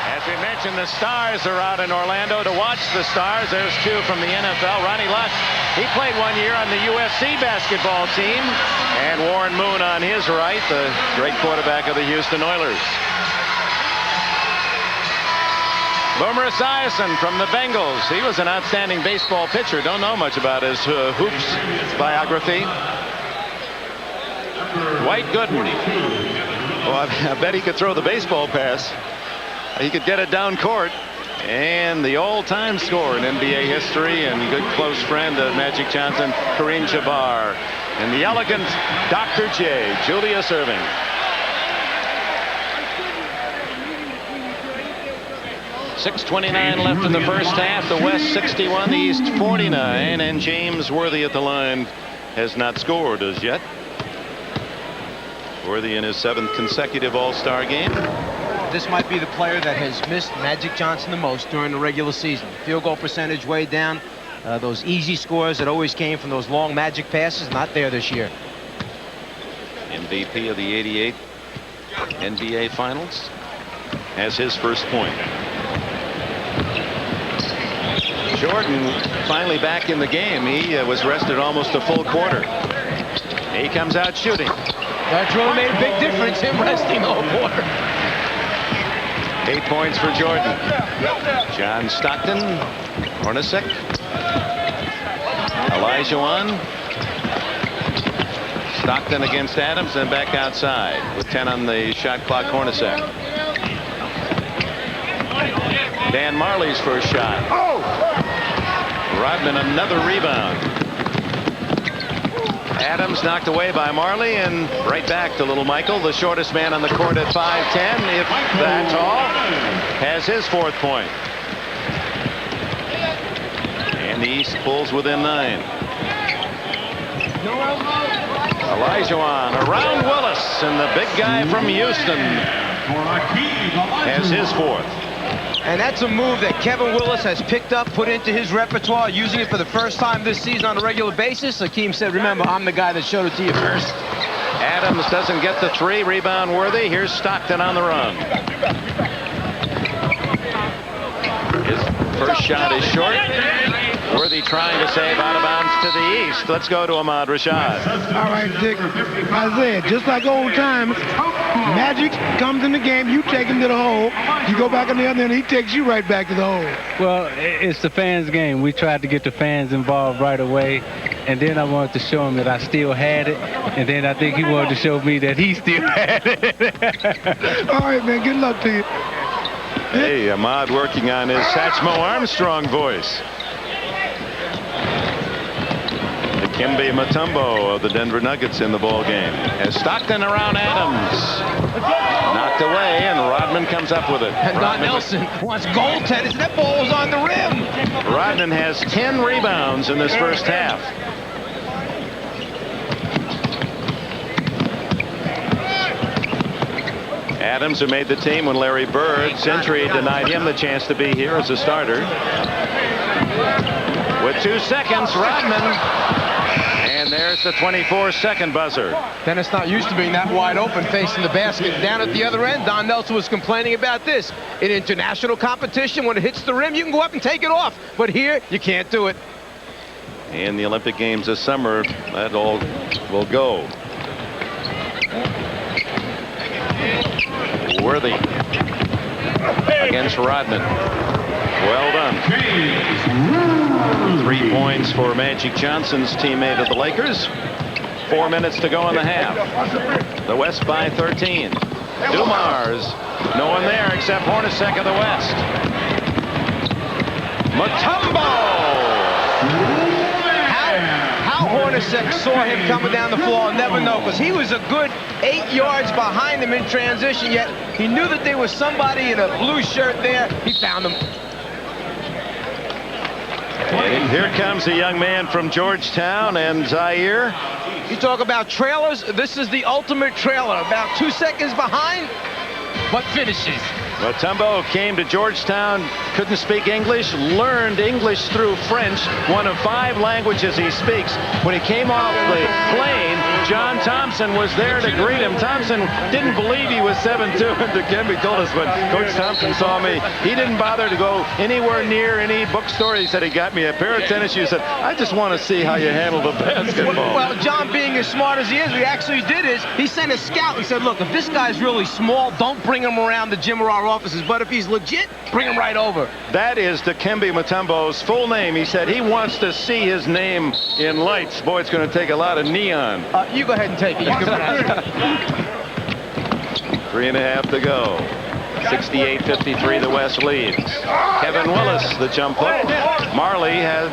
As we mentioned, the Stars are out in Orlando to watch the Stars. There's 2 from the NFL. Ronnie Lott, he played 1 year on the USC basketball team. And Warren Moon on his right, the great quarterback of the Houston Oilers. Boomer Esiason from the Bengals. He was an outstanding baseball pitcher. Don't know much about his hoops biography. Dwight Gooden. Well, I bet he could throw the baseball pass. He could get it down court. And the all-time scorer in NBA history and good close friend of Magic Johnson, Kareem Jabbar. And the elegant Dr. J, Julius Erving. .6:29 left in the first half. The West 61, the East 49. And James Worthy at the line has not scored as yet. Worthy in his 7th consecutive All-Star game. This might be the player that has missed Magic Johnson the most during the regular season. Field goal percentage way down. Those easy scores that always came from those long Magic passes, not there this year. MVP of the '88 NBA Finals has his first point. Jordan finally back in the game. He was rested almost a full quarter. He comes out shooting. That's really made a big difference, him resting all quarter. 8 points for Jordan. John Stockton, Hornacek, Olajuwon. Stockton against Adams and back outside with 10 on the shot clock. Hornacek. Dan Marley's first shot. Rodman another rebound. Adams knocked away by Marley and right back to little Michael, the shortest man on the court at 5'10", if that tall, has his 4th point. And the East pulls within 9. Olajuwon around Willis, and the big guy from Houston has his 4th. And that's a move that Kevin Willis has picked up, put into his repertoire, using it for the first time this season on a regular basis. Hakeem said, remember, I'm the guy that showed it to you first. Adams doesn't get the 3, rebound Worthy. Here's Stockton on the run. His first shot is short. Worthy trying to save out of bounds to the east. Let's go to Ahmad Rashad. All right, Dick. Isaiah, just like old times, Magic comes in the game, you take him to the hole, you go back on the other end, he takes you right back to the hole. Well, it's the fans' game. We tried to get the fans involved right away. and then I wanted to show him that I still had it, and then I think he wanted to show me that he still had it. All right, man, good luck to you. Hey, Ahmad working on his Satchmo Armstrong voice. Dikembe Mutombo of the Denver Nuggets in the ball game. As Stockton around Adams. Knocked away, and Rodman comes up with it. And Don Nelson wants goaltenders. That ball was on the rim. Rodman has 10 rebounds in this first half. Adams, who made the team when Larry Bird's injury denied him the chance to be here as a starter. With 2 seconds, Rodman. And there's the 24-second buzzer. Dennis not used to being that wide open facing the basket. Down at the other end, Don Nelson was complaining about this. In international competition, when it hits the rim, you can go up and take it off. But here, you can't do it. In the Olympic Games this summer, that all will go. Worthy against Rodman. Well done. 3 points for Magic Johnson's teammate of the Lakers. 4 minutes to go in the half. The West by 13. Dumars. No one there except Hornacek of the West. Mutombo. How Hornacek saw him coming down the floor, I'll never know, because he was a good 8 yards behind him in transition, yet he knew that there was somebody in a blue shirt there. He found him. And here comes a young man from Georgetown and Zaire. You talk about trailers, this is the ultimate trailer. About 2 seconds behind, but finishes. Mutombo came to Georgetown, couldn't speak English, learned English through French, one of 5 languages he speaks. When he came off the plane, John Thompson was there to greet him. Thompson didn't believe he was 7'2", and Dikembe told us when Coach Thompson saw me, he didn't bother to go anywhere near any bookstore. He said he got me a pair of tennis shoes. He said, I just want to see how you handle the basketball. Well, John, being as smart as he is, what he actually did is he sent a scout and said, look, if this guy's really small, don't bring him around the gym or our offices, but if he's legit, bring him right over. That is Dikembe Mutombo's full name. He said he wants to see his name in lights. Boy, it's going to take a lot of neon. You go ahead and take it. 3.5 to go. 68-53, the West leads. Kevin Willis, the jump hook. Marley had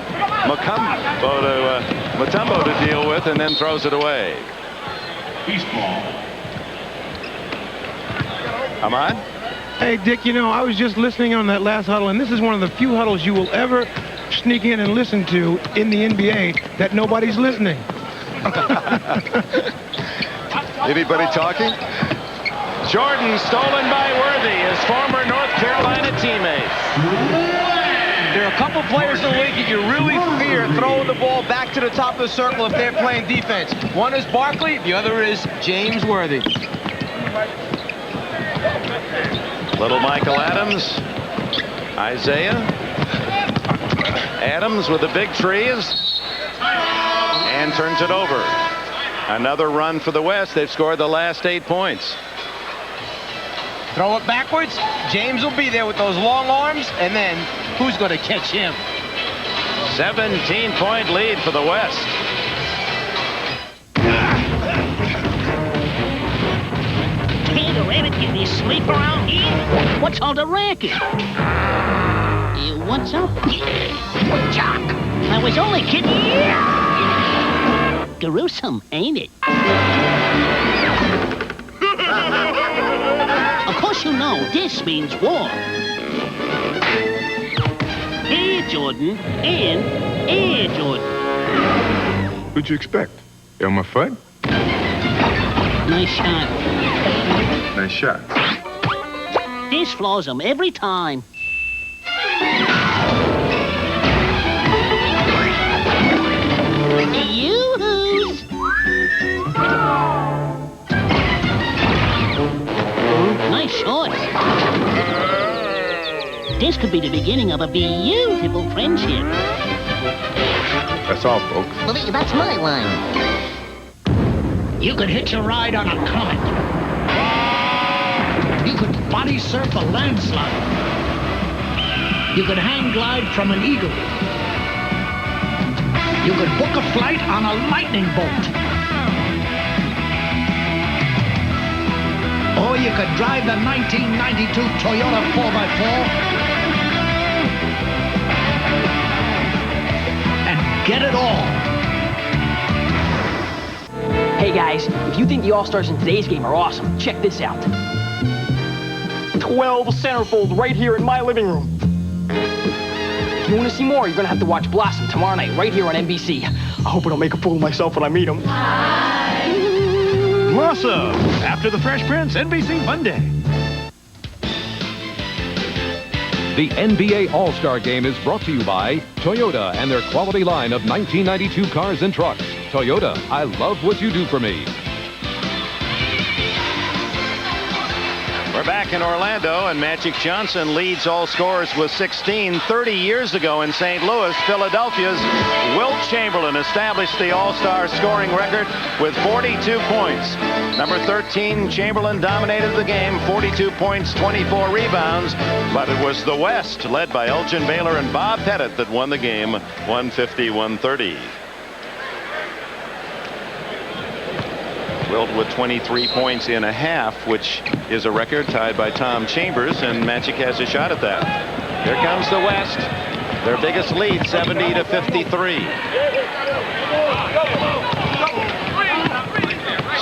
Mutombo to deal with and then throws it away. Peace ball. Ahmad? Hey, Dick, you know, I was just listening on that last huddle, and this is one of the few huddles you will ever sneak in and listen to in the NBA that nobody's listening. Anybody talking? Jordan stolen by Worthy, his former North Carolina teammate. There are a couple players in the league that you really fear throwing the ball back to the top of the circle if they're playing defense. One is Barkley, the other is James Worthy. Little Michael Adams, Isaiah. Adams with the big trees and turns it over. Another run for the West. They've scored the last 8 points. Throw it backwards. James will be there with those long arms, and then who's going to catch him? 17-point lead for the West. Hey, the rabbit, can you sleep around here? What's all the racket? What's up? Jock, I was only kidding. Gruesome, ain't it? Of course you know this means war. Air Jordan and Air Jordan. What'd you expect? Elmer Fudd? Nice shot. Nice shot. This floors them every time. Yoo-hoos! Nice shot. This could be the beginning of a beautiful friendship. That's all, folks. Well, that's my line. You could hitch a ride on a comet. You could body surf a landslide. You could hang glide from an eagle. You could book a flight on a lightning bolt. Or you could drive the 1992 Toyota 4x4 and get it all. Hey guys, if you think the All-Stars in today's game are awesome, check this out. 12 centerfolds right here in my living room. If you want to see more, you're going to have to watch Blossom tomorrow night right here on NBC. I hope I don't make a fool of myself when I meet him. Blossom, after the Fresh Prince, NBC Monday. The NBA All-Star Game is brought to you by Toyota and their quality line of 1992 cars and trucks. Toyota, I love what you do for me. We're back in Orlando, and Magic Johnson leads all scorers with 16. 30 years ago in St. Louis, Philadelphia's Wilt Chamberlain established the All-Star scoring record with 42 points. Number 13, Chamberlain dominated the game, 42 points, 24 rebounds, but it was the West, led by Elgin Baylor and Bob Pettit, that won the game 150-130. Wilt with 23 points in a half, which is a record tied by Tom Chambers, and Magic has a shot at that. Here comes the West. Their biggest lead, 70-53.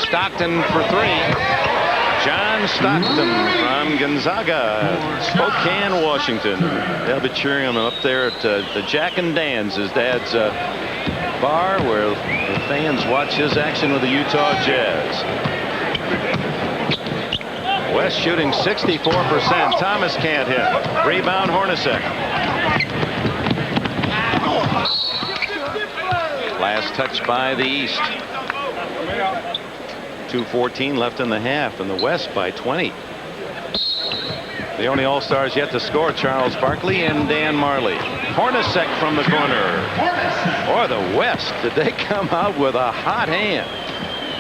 Stockton for three. John Stockton from Gonzaga, Spokane, Washington. They'll be cheering him up there at the Jack and Dan's, his dad's bar, where the fans watch his action with the Utah Jazz. West shooting 64%. Thomas can't hit. Rebound, Hornacek. Last touch by the East. 2:14 left in the half, and the West by 20. The only All-Stars yet to score, Charles Barkley and Dan Marley. Hornacek from the corner. Or the West, did they come out with a hot hand?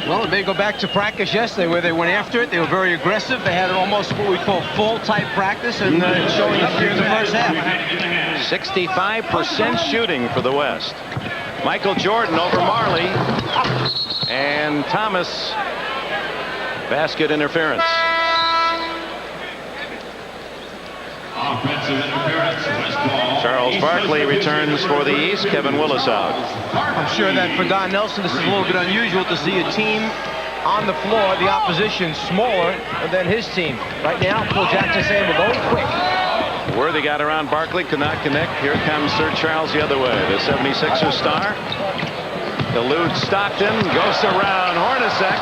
Well, they go back to practice yesterday where they went after it. They were very aggressive. They had almost what we call full-type practice, and showing up here in the first half. 65% shooting for the West. Michael Jordan over Marley. And Thomas, basket interference. Offensive interference, West ball. Charles Barkley returns for the East. Kevin Willis out. I'm sure that for Don Nelson, this is a little bit unusual to see a team on the floor, the opposition smaller than his team. Right now, Phil Jackson saying we're going quick. Worthy got around Barkley, could not connect. Here comes Sir Charles the other way. The 76er star eludes Stockton, goes around Hornacek,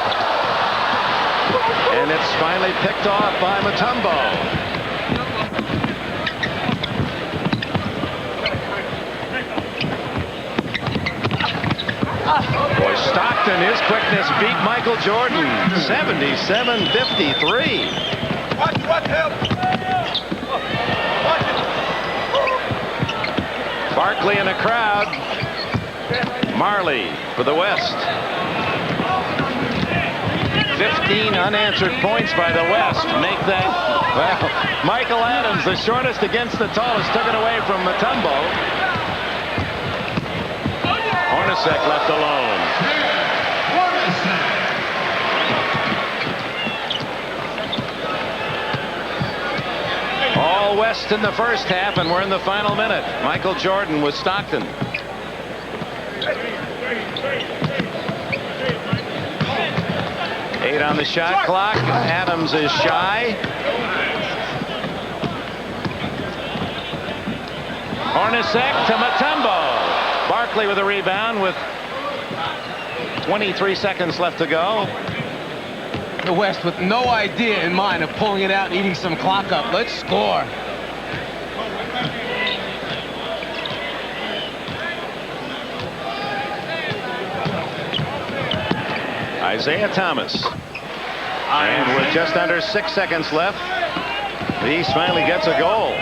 and it's finally picked off by Mutombo. Boy, Stockton, his quickness beat Michael Jordan. 77-53. Watch him. Barkley in the crowd. Marley for the West. 15 unanswered points by the West. Make that, well, Michael Adams, the shortest against the tallest, took it away from Mutombo. Hornacek left alone. All West in the first half, and we're in the final minute. Michael Jordan with Stockton. Eight on the shot clock. Adams is shy. Hornacek to Mutombo. Barkley with a rebound with 23 seconds left to go. The West with no idea in mind of pulling it out and eating some clock up. Let's score. Isaiah Thomas. And with just under 6 seconds left, the East finally gets a goal.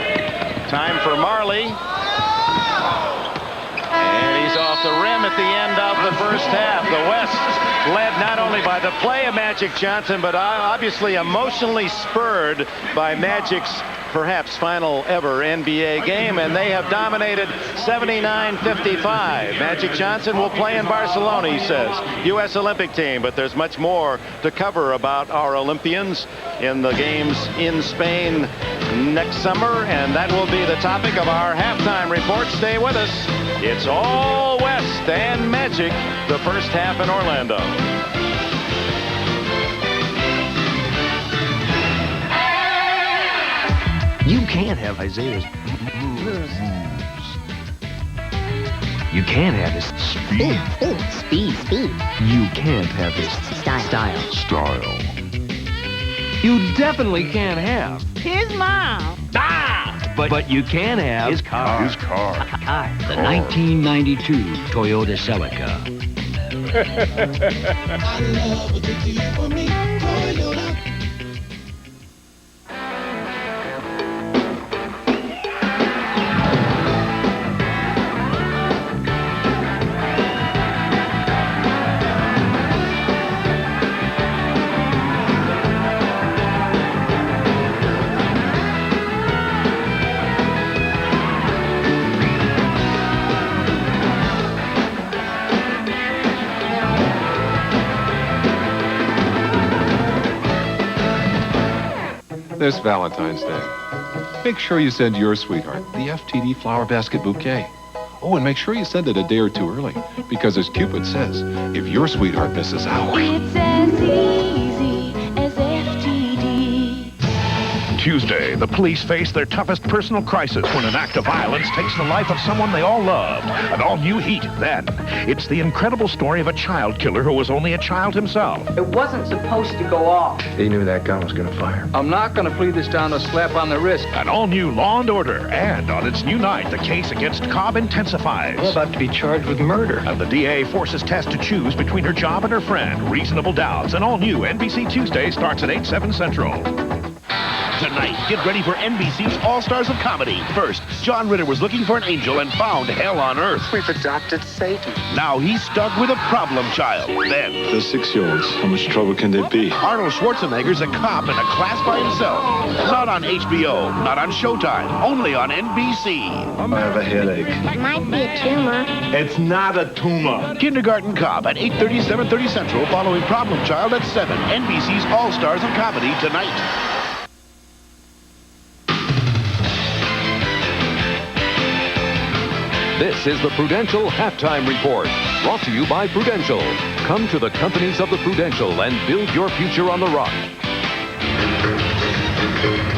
Time for Marley. And he's off the rim at the end of the first half. The West led not only by the play of Magic Johnson, but obviously emotionally spurred by Magic's perhaps final ever NBA game, and they have dominated 79-55. Magic Johnson will play in Barcelona, he says. U.S. Olympic team, but there's much more to cover about our Olympians in the games in Spain next summer, and that will be the topic of our halftime report. Stay with us. It's all West and Magic, the first half in Orlando. You can't have Isaiah's moves. You can't have his speed. You can't have his style. You definitely can't have His mom. But you can have his car. The 1992 Toyota Celica. This Valentine's Day, make sure you send your sweetheart the FTD flower basket bouquet. Oh, and make sure you send it a day or two early, because as Cupid says, if your sweetheart misses out... It's as easy as FTD. Tuesday, the police face their toughest personal crisis when an act of violence takes the life of someone they all loved. An all-new heat then. It's the incredible story of a child killer who was only a child himself. It wasn't supposed to go off. He knew that gun was going to fire. I'm not going to plead this down to a slap on the wrist. An all-new Law and Order, and on its new night, the case against Cobb intensifies. I'm about to be charged with murder. And the DA forces Tess to choose between her job and her friend. Reasonable Doubts. An all-new NBC Tuesday starts at 8/7 Central. Tonight, get ready for NBC's All-Stars of Comedy. First, John Ritter was looking for an angel and found hell on earth. We've adopted Satan. Now he's stuck with a problem child. Then, the 6-year-olds, how much trouble can they be? Arnold Schwarzenegger's a cop in a class by himself. Not on HBO, not on Showtime, only on NBC. I have a headache. It might be a tumor. It's not a tumor. Kindergarten Cop at 8:30, 7:30 Central, following Problem Child at 7. NBC's All-Stars of Comedy tonight. This is the Prudential Halftime Report, brought to you by Prudential. Come to the companies of the Prudential and build your future on the rock.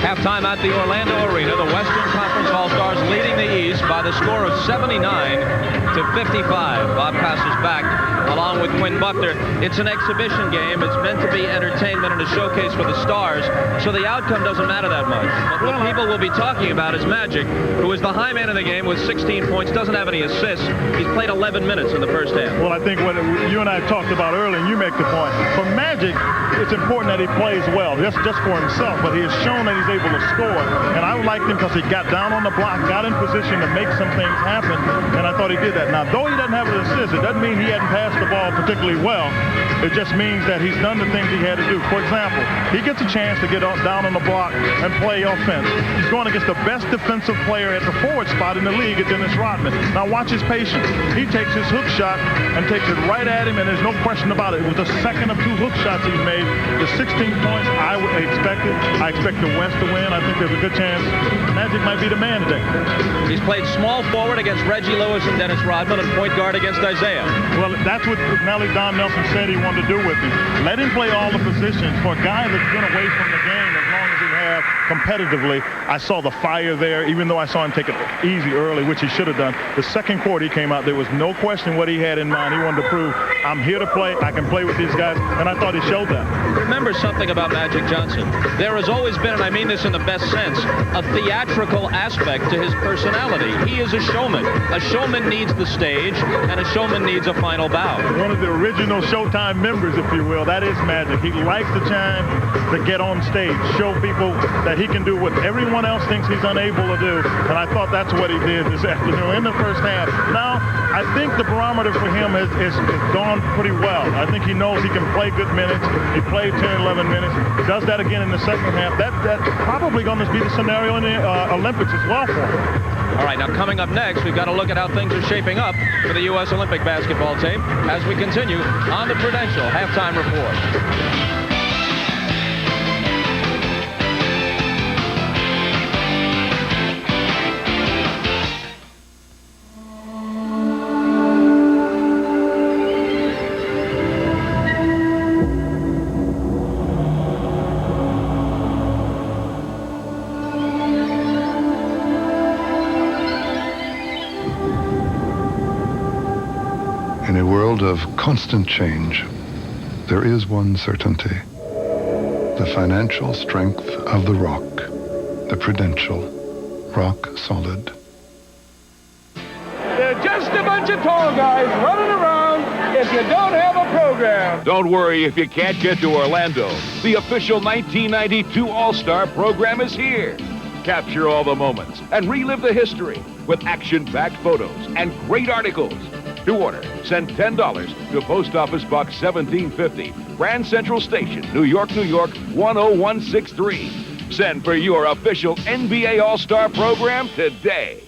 Halftime at the Orlando Arena, the Western Conference All-Stars leading the East by the score of 79-55. Bob passes back along with Quinn Buckner. It's an exhibition game. It's meant to be entertainment and a showcase for the stars, so the outcome doesn't matter that much. But what people will be talking about is Magic, who is the high man in the game with 16 points, doesn't have any assists. He's played 11 minutes in the first half. Well, I think what you and I talked about earlier, and you make the point, for Magic, it's important that he plays well, just for himself, but he has shown that he's able to score, and I liked him because he got down on the block, got in position to make some things happen, and I thought he did that. Now, though he doesn't have an assist, it doesn't mean he hadn't passed the ball particularly well. It just means that he's done the things he had to do. For example, he gets a chance to get down on the block and play offense. He's going against the best defensive player at the forward spot in the league, Dennis Rodman. Now, watch his patience. He takes his hook shot and takes it right at him, and there's no question about it. It was the second of 2 hook shots he's made. The 16 points I expected. I expect the West to win. I think there's a good chance Magic might be the man today. He's played small forward against Reggie Lewis and Dennis Rodman and point guard against Isaiah. Well, that's what Nelly Don Nelson said he wanted to do with him. Let him play all the positions. For a guy that's been away from the game as long as he has competitively, I saw the fire there, even though I saw him take it easy early, which he should have done. The second quarter he came out, there was no question what he had in mind. He wanted to prove, I'm here to play, I can play with these guys, and I thought he showed that. Remember something about Magic Johnson. There has always been, and I mean this in the best sense, a theatrical aspect to his personality. He is a showman. A showman needs the stage, and a showman needs a final bow. out. One of the original Showtime members, if you will. That is Magic. He likes the time to get on stage, show people that he can do what everyone else thinks he's unable to do. And I thought that's what he did this afternoon in the first half. Now, I think the barometer for him has gone pretty well. I think he knows he can play good minutes. He played 10, 11 minutes. He does that again in the second half. That's probably going to be the scenario in the Olympics as well for him. All right, now coming up next, we've got to look at how things are shaping up for the U.S. Olympic basketball team as we continue on the Prudential Halftime Report. In a world of constant change, there is one certainty. The financial strength of the rock, the Prudential, rock solid. They're just a bunch of tall guys running around if you don't have a program. Don't worry if you can't get to Orlando. The official 1992 All-Star program is here. Capture all the moments and relive the history with action-packed photos and great articles. To order, send $10 to Post Office Box 1750, Grand Central Station, New York, New York, 10163. Send for your official NBA All-Star program today.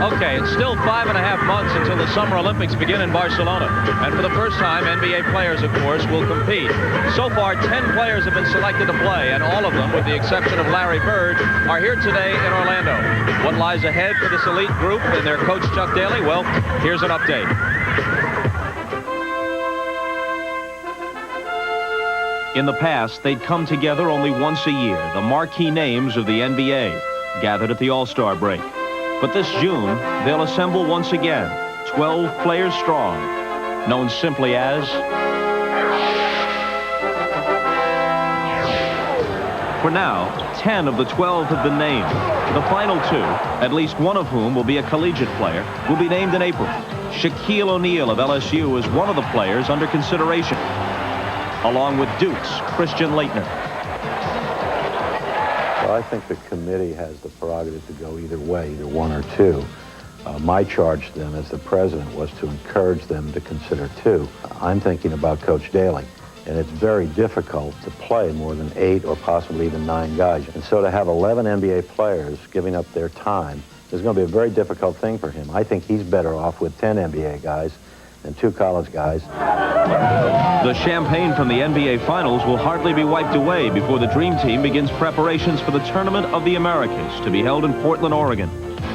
Okay, it's still 5.5 months until the Summer Olympics begin in Barcelona. And for the first time, NBA players, of course, will compete. So far, 10 players have been selected to play, and all of them, with the exception of Larry Bird, are here today in Orlando. What lies ahead for this elite group and their coach, Chuck Daly? Well, here's an update. In the past, they'd come together only once a year, the marquee names of the NBA, gathered at the All-Star break. But this June, they'll assemble once again, 12 players strong, known simply as... For now, 10 of the 12 have been named. The final 2, at least one of whom will be a collegiate player, will be named in April. Shaquille O'Neal of LSU is one of the players under consideration, along with Duke's Christian Laettner. Well, I think the committee has the prerogative to go either way, either one or two. My charge to them as the president was to encourage them to consider 2. I'm thinking about Coach Daly, and it's very difficult to play more than 8 or possibly even 9 guys. And so to have 11 NBA players giving up their time is going to be a very difficult thing for him. I think he's better off with 10 NBA guys and 2 college guys. The champagne from the NBA Finals will hardly be wiped away before the Dream Team begins preparations for the Tournament of the Americas to be held in Portland, Oregon.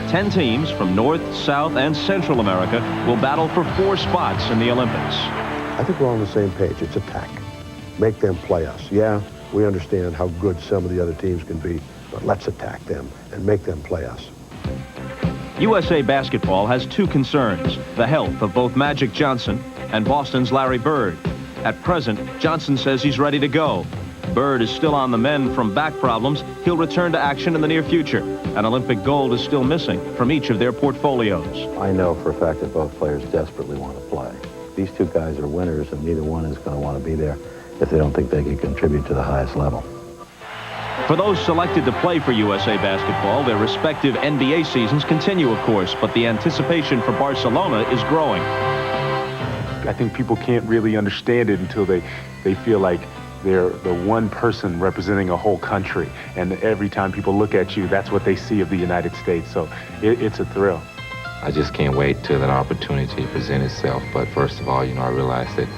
10 teams from North, South, and Central America will battle for 4 spots in the Olympics. I think we're on the same page. It's attack. Make them play us. Yeah, we understand how good some of the other teams can be, but let's attack them and make them play us. USA Basketball has 2 concerns, the health of both Magic Johnson and Boston's Larry Bird. At present, Johnson says he's ready to go. Bird is still on the mend from back problems. He'll return to action in the near future. An Olympic gold is still missing from each of their portfolios. I know for a fact that both players desperately want to play. These 2 guys are winners, and neither one is going to want to be there if they don't think they can contribute to the highest level. For those selected to play for USA Basketball, their respective NBA seasons continue, of course, but the anticipation for Barcelona is growing. I think people can't really understand it until they feel like they're the one person representing a whole country. And every time people look at you, that's what they see of the United States. So it's a thrill. I just can't wait till that opportunity presents itself. But first of all, I realize that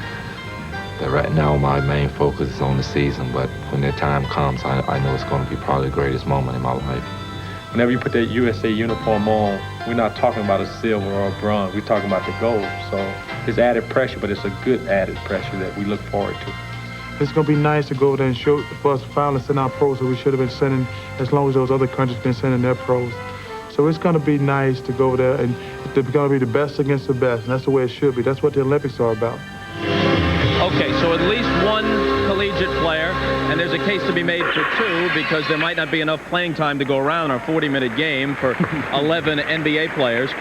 right now my main focus is on the season. But when that time comes, I know it's going to be probably the greatest moment in my life. Whenever you put that USA uniform on, we're not talking about a silver or a bronze. We're talking about the gold. So it's added pressure, but it's a good added pressure that we look forward to. It's going to be nice to go over there and show for us to finally send our pros that we should have been sending as long as those other countries been sending their pros. So it's going to be nice to go over there, and they're going to be the best against the best, and that's the way it should be. That's what the Olympics are about. Okay, so at least one collegiate player, and there's a case to be made for two because there might not be enough playing time to go around our 40-minute game for 11 NBA players.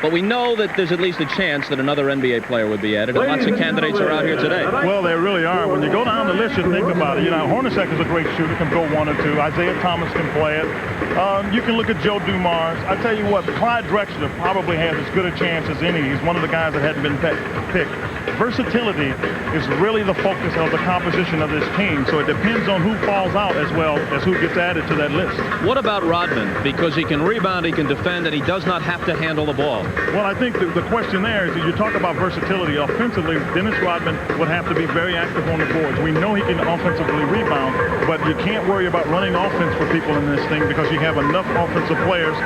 But we know that there's at least a chance that another NBA player would be added, and lots of candidates are out here today. Well, they really are. When you go down the list, you think about it. You know, Hornacek is a great shooter, can go 1 or 2. Isaiah Thomas can play it. You can look at Joe Dumars. I tell you what, Clyde Drexler probably has as good a chance as any. He's one of the guys that hadn't been picked. Versatility is really the focus of the composition of this team, so it depends on who falls out as well as who gets added to that list. What about Rodman? Because he can rebound, he can defend, and he does not have to handle the ball. Well, I think the question there is that you talk about versatility. Offensively, Dennis Rodman would have to be very active on the boards. We know he can offensively rebound, but you can't worry about running offense for people in this thing because you have enough offensive players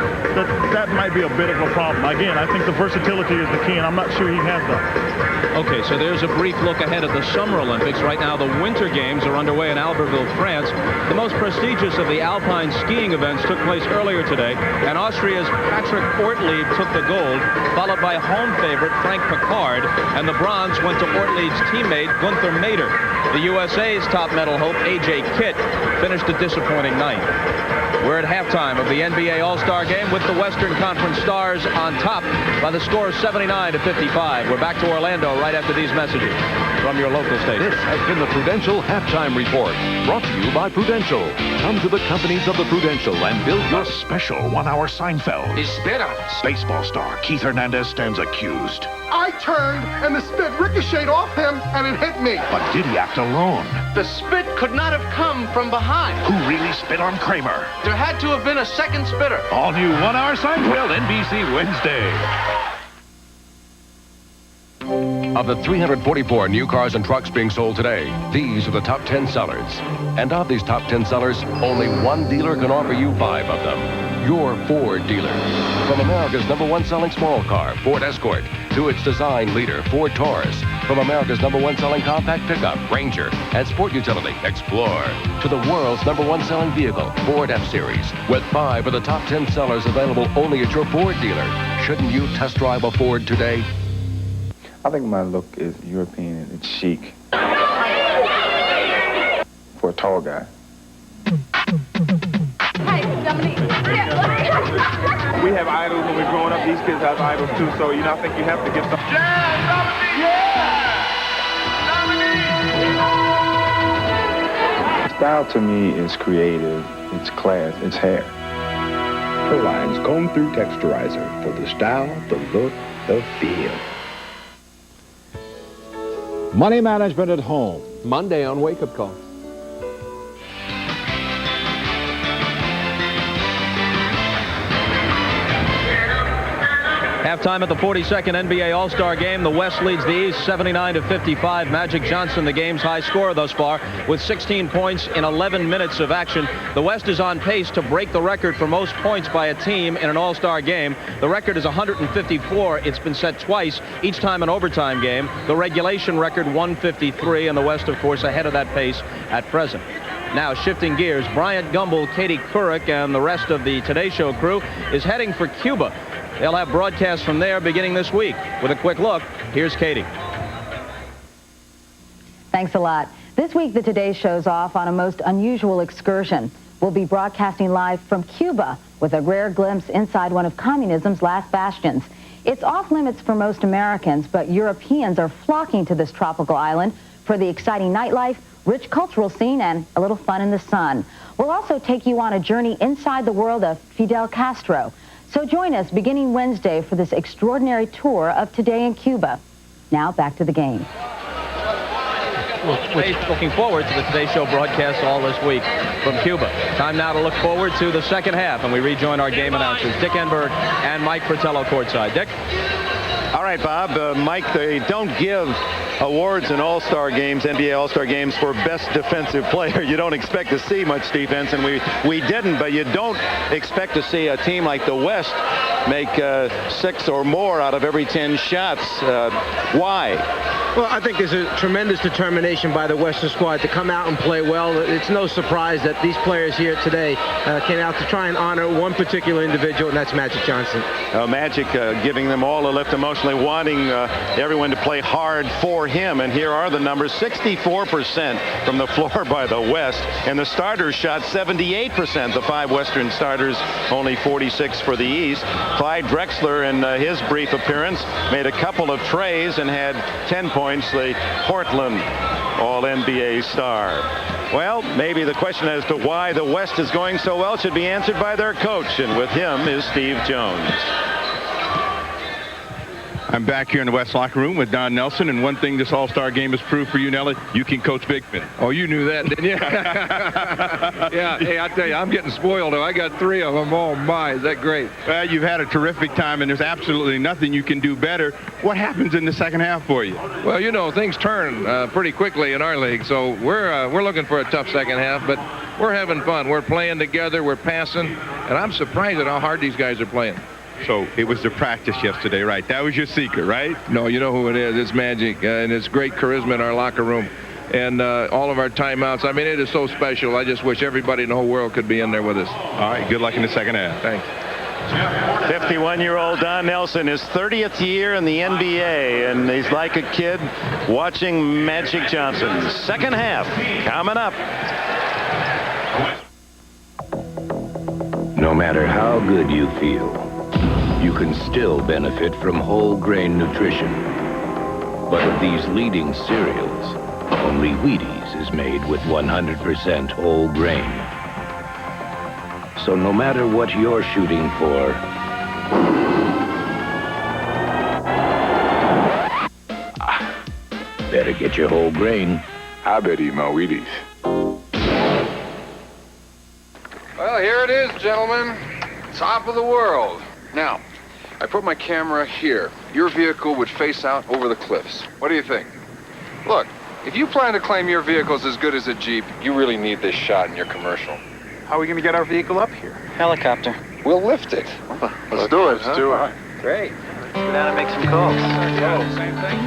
that might be a bit of a problem. Again, I think the versatility is the key, and I'm not sure he has that. Okay, so there's a brief look ahead at the Summer Olympics. Right now, the Winter Games are underway in Albertville, France. The most prestigious of the alpine skiing events took place earlier today, and Austria's Patrick Ortlieb took the gold, followed by home favorite Frank Picard, and the bronze went to Ortlieb's teammate Gunther Mader. The USA's top medal hope, A.J. Kitt, finished a disappointing ninth. We're at halftime of the NBA All-Star Game with the Western Conference Stars on top by the score of 79-55. We're back to Orlando right after these messages from your local station. This has been the Prudential Halftime Report, brought to you by Prudential. Come to the companies of the Prudential and build your special 1-hour Seinfeld. He spit on us. Baseball star Keith Hernandez stands accused. I turned, and the spit ricocheted off him, and it hit me. But did he act alone? The spit could not have come from behind. Who really spit on Kramer? There had to have been a second spitter. All new 1-hour Seinfeld, NBC Wednesday. Of the 344 new cars and trucks being sold today, these are the top 10 sellers. And of these top 10 sellers, only one dealer can offer you 5 of them. Your Ford dealer. From America's #1 selling small car, Ford Escort, to its design leader, Ford Taurus. From America's #1 selling compact pickup, Ranger, and sport utility, Explorer, to the world's #1 selling vehicle, Ford F-Series, with 5 of the top 10 sellers available only at your Ford dealer. Shouldn't you test drive a Ford today? I think my look is European and it's chic. For a tall guy. We have idols when we're growing up. These kids have idols too, so I think you have to get some. Style to me is creative, it's class, it's hair. Proline's comb through texturizer for the style, the look, the feel. Money management at home. Monday on Wake Up Call. Halftime at the 42nd NBA All-Star Game. The West leads the East 79-55. Magic Johnson, the game's high scorer thus far, with 16 points in 11 minutes of action. The West is on pace to break the record for most points by a team in an All-Star game. The record is 154. It's been set twice, each time an overtime game. The regulation record 153, and the West, of course, ahead of that pace at present. Now, shifting gears, Bryant Gumbel, Katie Couric, and the rest of the Today Show crew is heading for Cuba. They'll have broadcasts from there beginning this week. With a quick look, here's Katie. Thanks a lot. This week, the Today Show's off on a most unusual excursion. We'll be broadcasting live from Cuba with a rare glimpse inside one of communism's last bastions. It's off limits for most Americans, but Europeans are flocking to this tropical island for the exciting nightlife, rich cultural scene, and a little fun in the sun. We'll also take you on a journey inside the world of Fidel Castro. So join us beginning Wednesday for this extraordinary tour of Today in Cuba. Now back to the game. Looking forward to the Today Show broadcast all this week from Cuba. Time now to look forward to the second half, and we rejoin our game announcers, Dick Enberg and Mike Fratello courtside. Dick? All right, Bob. Mike, they don't give awards in All-Star games, NBA All-Star games, for best defensive player. You don't expect to see much defense, and we didn't, but you don't expect to see a team like the West make 6 or more out of every 10 shots. Why? Well, I think there's a tremendous determination by the Western squad to come out and play well. It's no surprise that these players here today came out to try and honor one particular individual, and that's Magic Johnson. Magic giving them all a lift emotionally, wanting everyone to play hard for for him. And here are the numbers. 64% from the floor by the West. And the starters shot 78%. The 5 Western starters, only 46 for the East. Clyde Drexler, in his brief appearance, made a couple of trays and had 10 points. The Portland All-NBA star. Well, maybe the question as to why the West is going so well should be answered by their coach. And with him is Steve Jones. I'm back here in the West locker room with Don Nelson, and one thing this All-Star game has proved for you, Nelly, you can coach big men. Oh, you knew that, didn't you? Yeah, hey, I tell you, I'm getting spoiled. I got 3 of them. Oh, my, is that great? Well, you've had a terrific time, and there's absolutely nothing you can do better. What happens in the second half for you? Well, you know, things turn pretty quickly in our league, so we're looking for a tough second half, but we're having fun. We're playing together, we're passing, and I'm surprised at how hard these guys are playing. So it was the practice yesterday, right? That was your secret, right? No, you know who it is. It's magic, and it's great charisma in our locker room. And all of our timeouts. I mean, it is so special. I just wish everybody in the whole world could be in there with us. All right, good luck in the second half. Thanks. 51-year-old Don Nelson, his 30th year in the NBA, and he's like a kid watching Magic Johnson. Second half coming up. No matter how good you feel, you can still benefit from whole grain nutrition. But of these leading cereals, only Wheaties is made with 100% whole grain. So no matter what you're shooting for, better get your whole grain. I better eat my Wheaties. Well, here it is, gentlemen. Top of the world. Now, I put my camera here. Your vehicle would face out over the cliffs. What do you think? Look, if you plan to claim your vehicle's as good as a Jeep, you really need this shot in your commercial. How are we going to get our vehicle up here? Helicopter. We'll lift it. Let's do it. Let's do it. Great. Let's go down and make some calls. Same thing.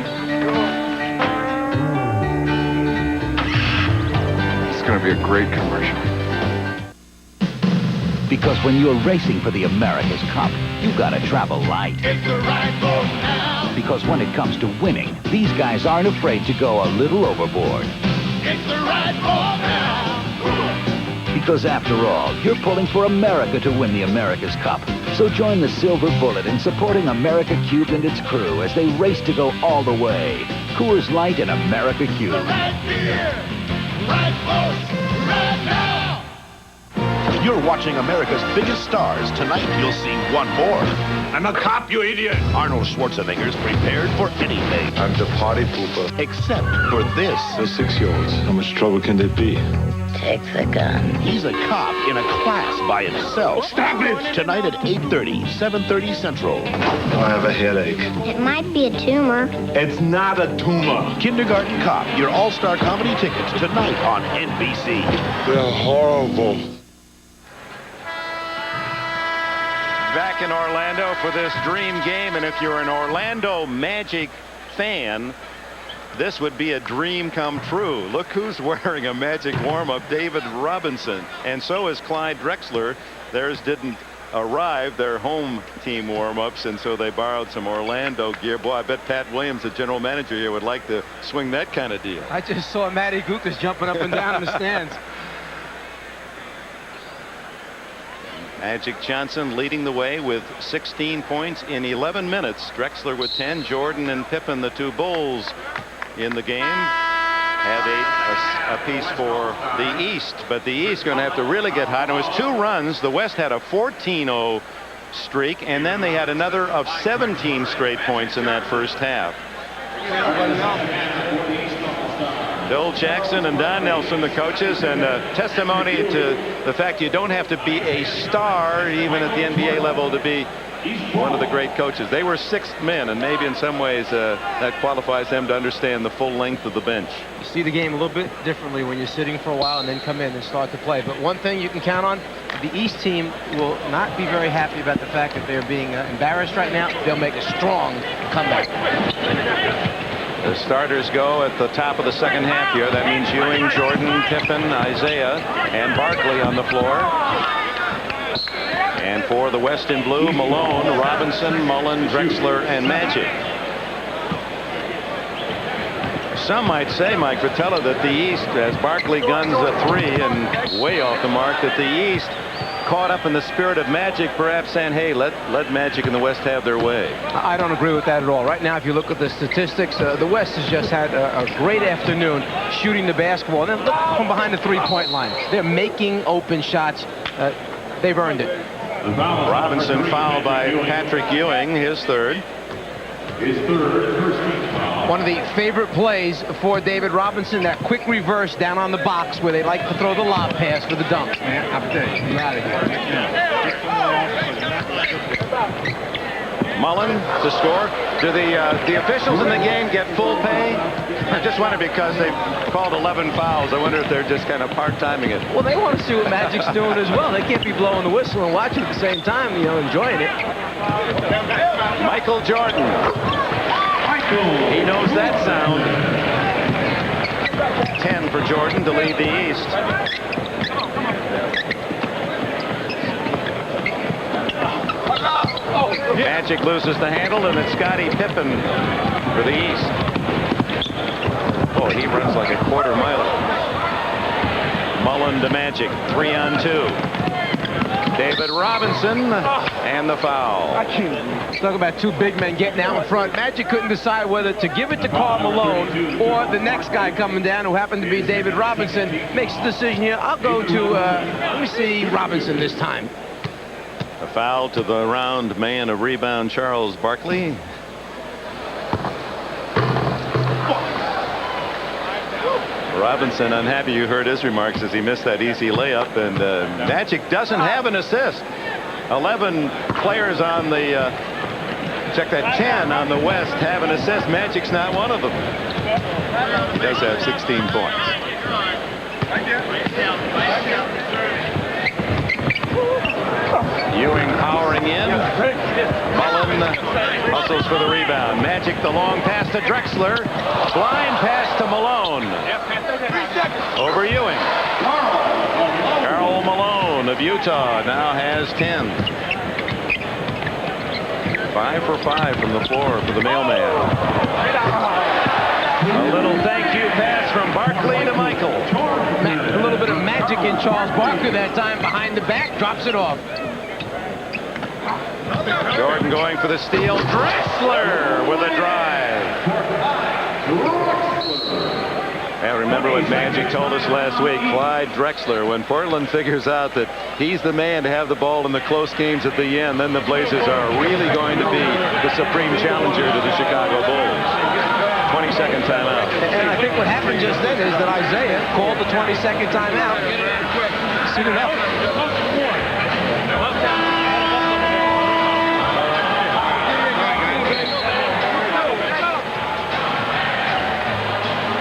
It's going to be a great commercial. Because when you're racing for the America's Cup, you've got to travel light. It's the right boat now. Because when it comes to winning, these guys aren't afraid to go a little overboard. It's the right boat now. Because after all, you're pulling for America to win the America's Cup. So join the Silver Bullet in supporting America Cubed and its crew as they race to go all the way. Coors Light and America Cubed. The right beer, right boat, right now. You're watching America's Biggest Stars. Tonight, you'll see one more. I'm a cop, you idiot. Arnold Schwarzenegger's prepared for anything. I'm the party pooper. Except for this. They're 6-year-olds. How much trouble can they be? Take the gun. He's a cop in a class by himself. Stop it! Tonight at 8:30, 7:30 Central. I have a headache. It might be a tumor. It's not a tumor. Kindergarten Cop, your all-star comedy tickets tonight on NBC. They're horrible. Back in Orlando for this dream game, and if you're an Orlando Magic fan, this would be a dream come true. Look who's wearing a Magic warm-up, David Robinson, and so is Clyde Drexler. Theirs didn't arrive, their home team warm-ups, and so they borrowed some Orlando gear. Boy, I bet Pat Williams, the general manager here, would like to swing that kind of deal. I just saw Matty Gukas jumping up and down in the stands. Magic Johnson leading the way with 16 points in 11 minutes. Drexler with 10. Jordan and Pippen, the 2 Bulls in the game, have 8 apiece for the East. But the East going to have to really get hot. It was 2 runs. The West had a 14-0 streak, and then they had another of 17 straight points in that first half. Bill Jackson and Don Nelson, the coaches, and testimony to the fact you don't have to be a star even at the NBA level to be one of the great coaches. They were 6th men, and maybe in some ways that qualifies them to understand the full length of the bench. You see the game a little bit differently when you're sitting for a while and then come in and start to play. But one thing you can count on, the East team will not be very happy about the fact that they're being embarrassed right now. They'll make a strong comeback. The starters go at the top of the second half here. That means Ewing, Jordan, Pippen, Isaiah, and Barkley on the floor. And for the West in blue, Malone, Robinson, Mullen, Drexler, and Magic. Some might say, Mike Fratello, that the East, as Barkley guns a 3 and way off the mark, that the East caught up in the spirit of Magic, perhaps saying, hey, let Magic and the West have their way. I don't agree with that at all. Right now, if you look at the statistics, the West has just had a great afternoon shooting the basketball. And then look from behind the three-point line. They're making open shots. They've earned it. Robinson fouled by Patrick Ewing, his third. One of the favorite plays for David Robinson, that quick reverse down on the box where they like to throw the lob pass for the dunk. Man, you're out of here. Mullen to score. Do the officials in the game get full pay? I just wonder, because they've called 11 fouls. I wonder if they're just kind of part-timing it. Well, they want to see what Magic's doing as well. They can't be blowing the whistle and watching at the same time, you know, enjoying it. Michael Jordan. He knows that sound. 10 for Jordan to lead the East. Magic loses the handle, and it's Scottie Pippen for the East. Oh, he runs like a quarter mile. Mullen to Magic, 3-on-2. David Robinson, and the foul. Talk about two big men getting out in front. Magic couldn't decide whether to give it to Karl Malone or the next guy coming down, who happened to be David Robinson. Makes the decision here. I'll go to, let me see, Robinson this time. A foul to the round man of rebound, Charles Barkley. Robinson unhappy. You heard his remarks as he missed that easy layup, and Magic doesn't have an assist. 11 players on the check that 10 on the West have an assist. Magic's not one of them. He does have 16 points. Ewing powering in. Mullen hustles for the rebound. Magic, the long pass to Drexler. Blind pass to Malone. Over Ewing. Karl Malone of Utah now has 10. 5 for 5 from the floor for the mailman. A little thank you pass from Barkley to Michael. A little bit of magic in Charles Barkley that time. Behind the back, drops it off. Jordan going for the steal. Drexler with a drive. And remember what Magic told us last week. Clyde Drexler, when Portland figures out that he's the man to have the ball in the close games at the end, then the Blazers are really going to be the supreme challenger to the Chicago Bulls. 20-second timeout. And I think what happened just then is that Isaiah called the 20-second timeout soon enough.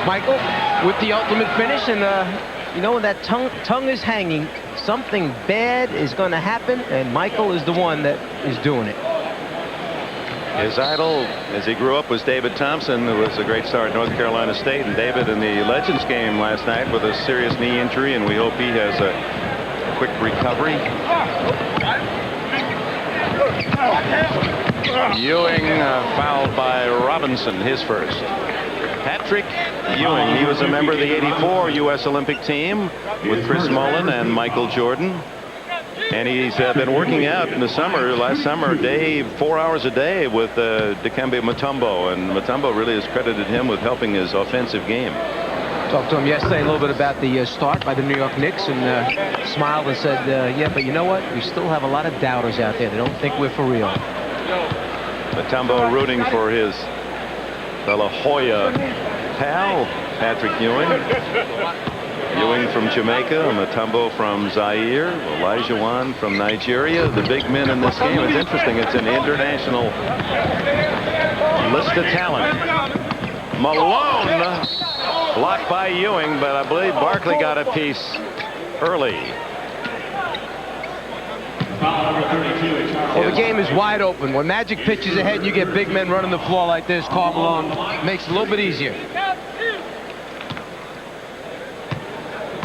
Michael with the ultimate finish, and you know, when that tongue is hanging, something bad is going to happen, and Michael is the one that is doing it. His idol, as he grew up, was David Thompson, who was a great star at North Carolina State. And David in the Legends game last night with a serious knee injury, and we hope he has a quick recovery. Ewing fouled by Robinson, his first. Patrick Ewing, he was a member of the '84 U.S. Olympic team with Chris Mullen and Michael Jordan. And he's been working out in the summer, last summer, 4 hours a day with Dikembe Mutombo. And Mutombo really has credited him with helping his offensive game. Talked to him yesterday a little bit about the start by the New York Knicks, and smiled and said, yeah, but you know what? We still have a lot of doubters out there. They don't think we're for real. Mutombo rooting for his the La Jolla pal, Patrick Ewing. Ewing from Jamaica, Mutombo from Zaire, Elijah Wan from Nigeria. The big men in this game. It's interesting. It's an international list of talent. Malone blocked by Ewing, but I believe Barkley got a piece early. Well, the game is wide open. When Magic pitches ahead and you get big men running the floor like this, Karl Malone makes it a little bit easier.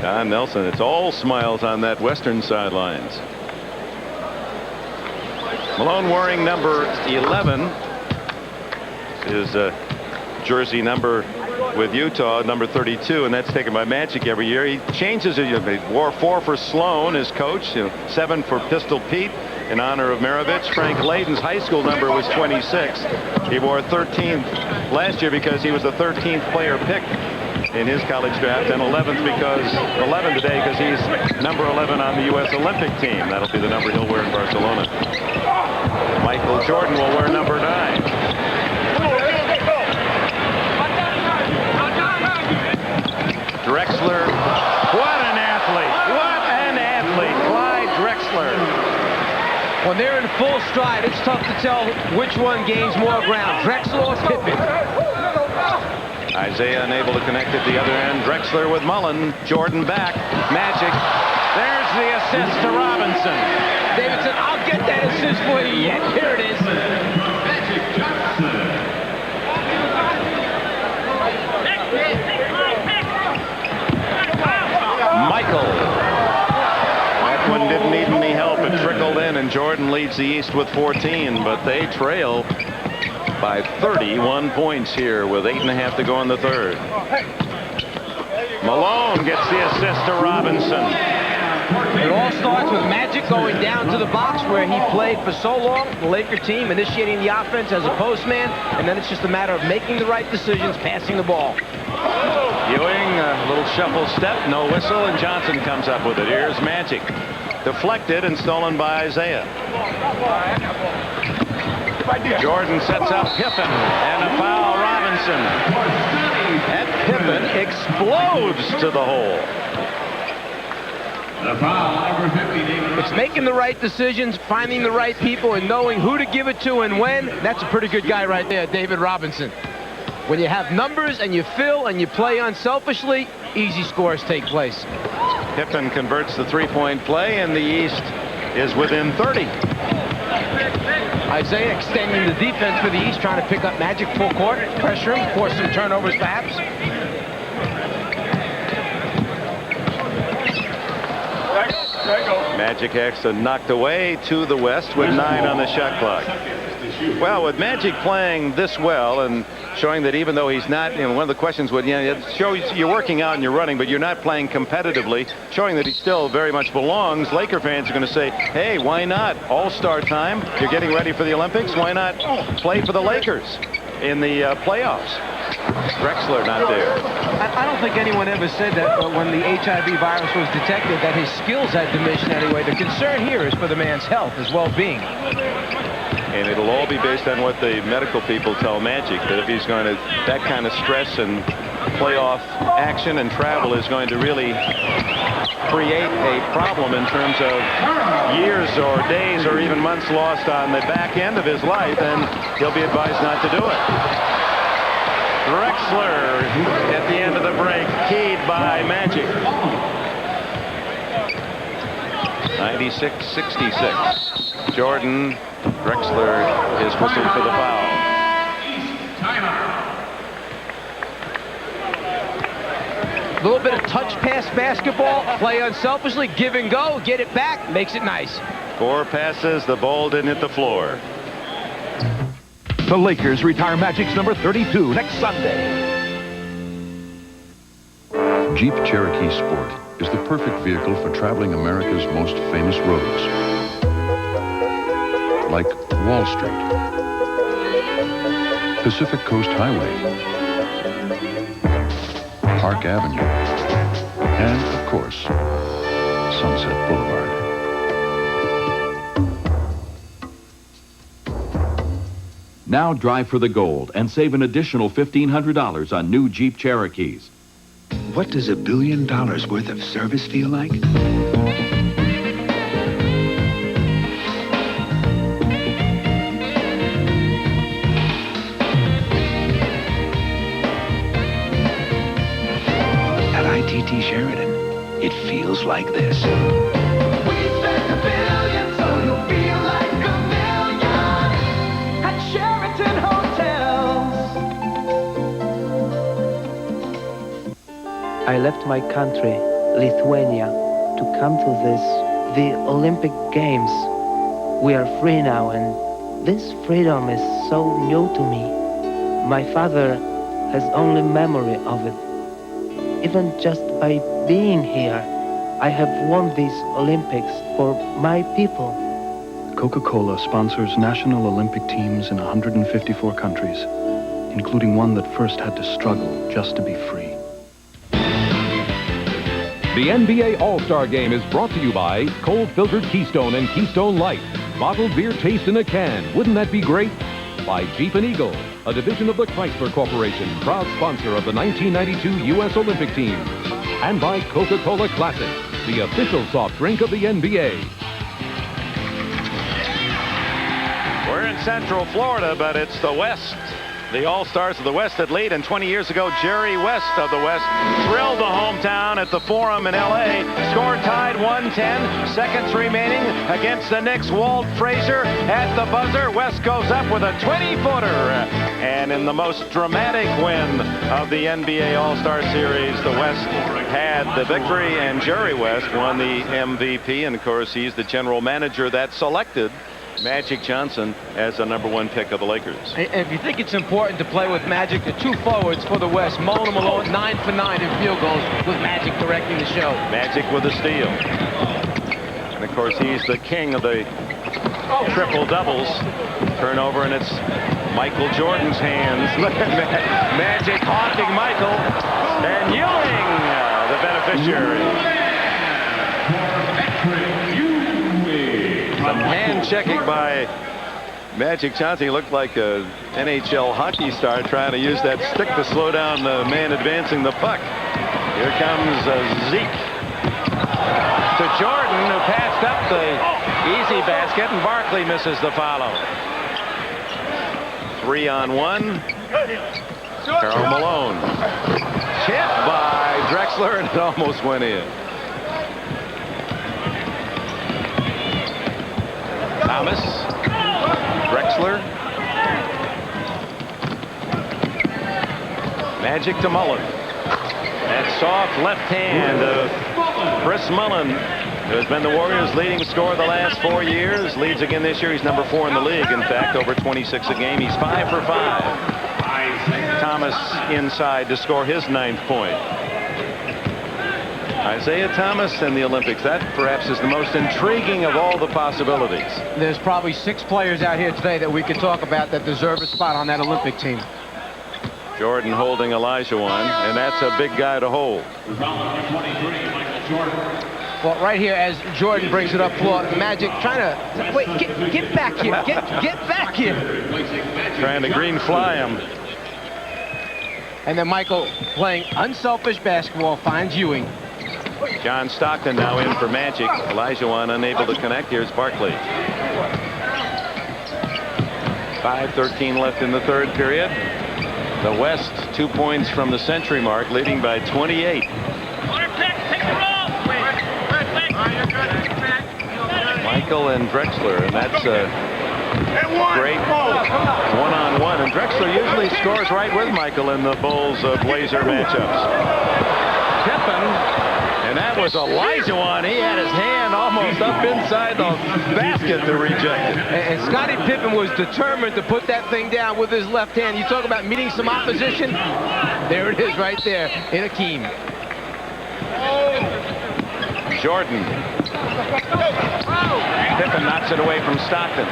Don Nelson, it's all smiles on that western sidelines. Malone wearing number 11. His jersey number with Utah, number 32, and that's taken by Magic every year. He changes it. He wore 4 for Sloan, his coach, 7 for Pistol Pete in honor of Maravich. Frank Layden's high school number was 26. He wore 13th last year because he was the 13th player picked in his college draft, and 11 today because he's number 11 on the U.S. Olympic team. That'll be the number he'll wear in Barcelona. Michael Jordan will wear number 9. Drexler, what an athlete! What an athlete, Clyde Drexler. When they're in full stride, it's tough to tell which one gains more ground, Drexler or Pippen. Isaiah unable to connect at the other end. Drexler with Mullen. Jordan back. Magic. There's the assist to Robinson. Davidson, I'll get that assist for you yet. Here it is. Michael. That one didn't need any help. It trickled in, and Jordan leads the East with 14, but they trail by 31 points here with 8.5 to go in the third. Malone gets the assist to Robinson. It all starts with Magic going down to the box where he played for so long, the Laker team initiating the offense as a postman, and then it's just a matter of making the right decisions, passing the ball. Ewing, a little shuffle step, no whistle, and Johnson comes up with it. Here's Magic. Deflected and stolen by Isaiah. Jordan sets up Pippen, and a foul Robinson. And Pippen explodes to the hole. It's making the right decisions, finding the right people, and knowing who to give it to and when. That's a pretty good guy right there, David Robinson. When you have numbers and you fill and you play unselfishly, easy scores take place. Pippen converts the three-point play, and the East is within 30. Isaiah extending the defense for the East, trying to pick up Magic full court, pressure him, force some turnovers perhaps. Magic has knocked away to the West with 9 on the shot clock. Well, with Magic playing this well and showing that even though he's not, one of the questions would, it shows you're working out and you're running, but you're not playing competitively, showing that he still very much belongs. Laker fans are going to say, hey, why not? All-star time. You're getting ready for the Olympics. Why not play for the Lakers in the playoffs? Drexler not there. I don't think anyone ever said that when the HIV virus was detected that his skills had diminished anyway. The concern here is for the man's health, his well-being. And it'll all be based on what the medical people tell Magic, that if he's going to, that kind of stress and playoff action and travel is going to really create a problem in terms of years or days or even months lost on the back end of his life, and he'll be advised not to do it. Drexler at the end of the break, keyed by Magic. 96-66. Jordan, Drexler is whistled for the foul. A little bit of touch pass basketball, play unselfishly, give and go, get it back, makes it nice. 4 passes, the ball didn't hit the floor. The Lakers retire Magic's number 32 next Sunday. Jeep Cherokee Sport is the perfect vehicle for traveling America's most famous roads. Like Wall Street, Pacific Coast Highway, Park Avenue, and, of course, Sunset Boulevard. Now drive for the gold and save an additional $1,500 on new Jeep Cherokees. What does $1 billion worth of service feel like? At ITT Sheridan, it feels like this. I left my country, Lithuania, to come to the Olympic Games. We are free now, and this freedom is so new to me. My father has only memory of it. Even just by being here, I have won these Olympics for my people. Coca-Cola sponsors national Olympic teams in 154 countries, including one that first had to struggle just to be free. The NBA All-Star Game is brought to you by cold-filtered Keystone and Keystone Light. Bottled beer taste in a can. Wouldn't that be great? By Jeep and Eagle, a division of the Chrysler Corporation, proud sponsor of the 1992 U.S. Olympic team. And by Coca-Cola Classic, the official soft drink of the NBA. We're in Central Florida, but it's the West. The All-Stars of the West that lead, and 20 years ago, Jerry West of the West thrilled the hometown at the Forum in L.A. Score tied 110, seconds remaining against the Knicks. Walt Frazier at the buzzer. West goes up with a 20-footer. And in the most dramatic win of the NBA All-Star Series, the West had the victory, and Jerry West won the MVP. And, of course, he's the general manager that selected Magic Johnson as the #1 pick of the Lakers. And if you think it's important to play with Magic, the two forwards for the West, Mullen and Malone, 9 for 9 in field goals with Magic directing the show. Magic with a steal. And of course, he's the king of the triple doubles. Turnover, and it's Michael Jordan's hands. Look at Magic hawking Michael, and Ewing, the beneficiary. Some hand checking by Magic Johnson. He looked like a NHL hockey star trying to use that stick to slow down the man advancing the puck. Here comes Zeke to Jordan, who passed up the easy basket, and Barkley misses the follow. 3-on-1. Karl Malone. Chip by Drexler, and it almost went in. Thomas, Drexler, Magic to Mullen. That soft left hand of Chris Mullen, who has been the Warriors' leading scorer the last 4 years. Leads again this year. He's #4 in the league. In fact, over 26 a game. He's 5 for 5. Thomas inside to score his 9th point. Isaiah Thomas in the Olympics. That perhaps is the most intriguing of all the possibilities. There's probably 6 players out here today that we could talk about that deserve a spot on that Olympic team. Jordan holding Olajuwon, and that's a big guy to hold. Well, right here, as Jordan brings it up floor, Magic trying to wait. Get back here. Get back here. Trying to green fly him. And then Michael, playing unselfish basketball, finds Ewing. John Stockton now in for Magic. Olajuwon unable to connect. Here's Barkley. 5:13 left in the third period. The West 2 points from the century mark, leading by 28. Michael and Drexler, and that's a great one-on-one. And Drexler usually scores right with Michael in the Bulls Blazer matchups. Pippen. And that was Olajuwon. He had his hand almost up inside the basket to reject it. And Scottie Pippen was determined to put that thing down with his left hand. You talk about meeting some opposition. There it is right there in Akeem. Jordan. Pippen knocks it away from Stockton.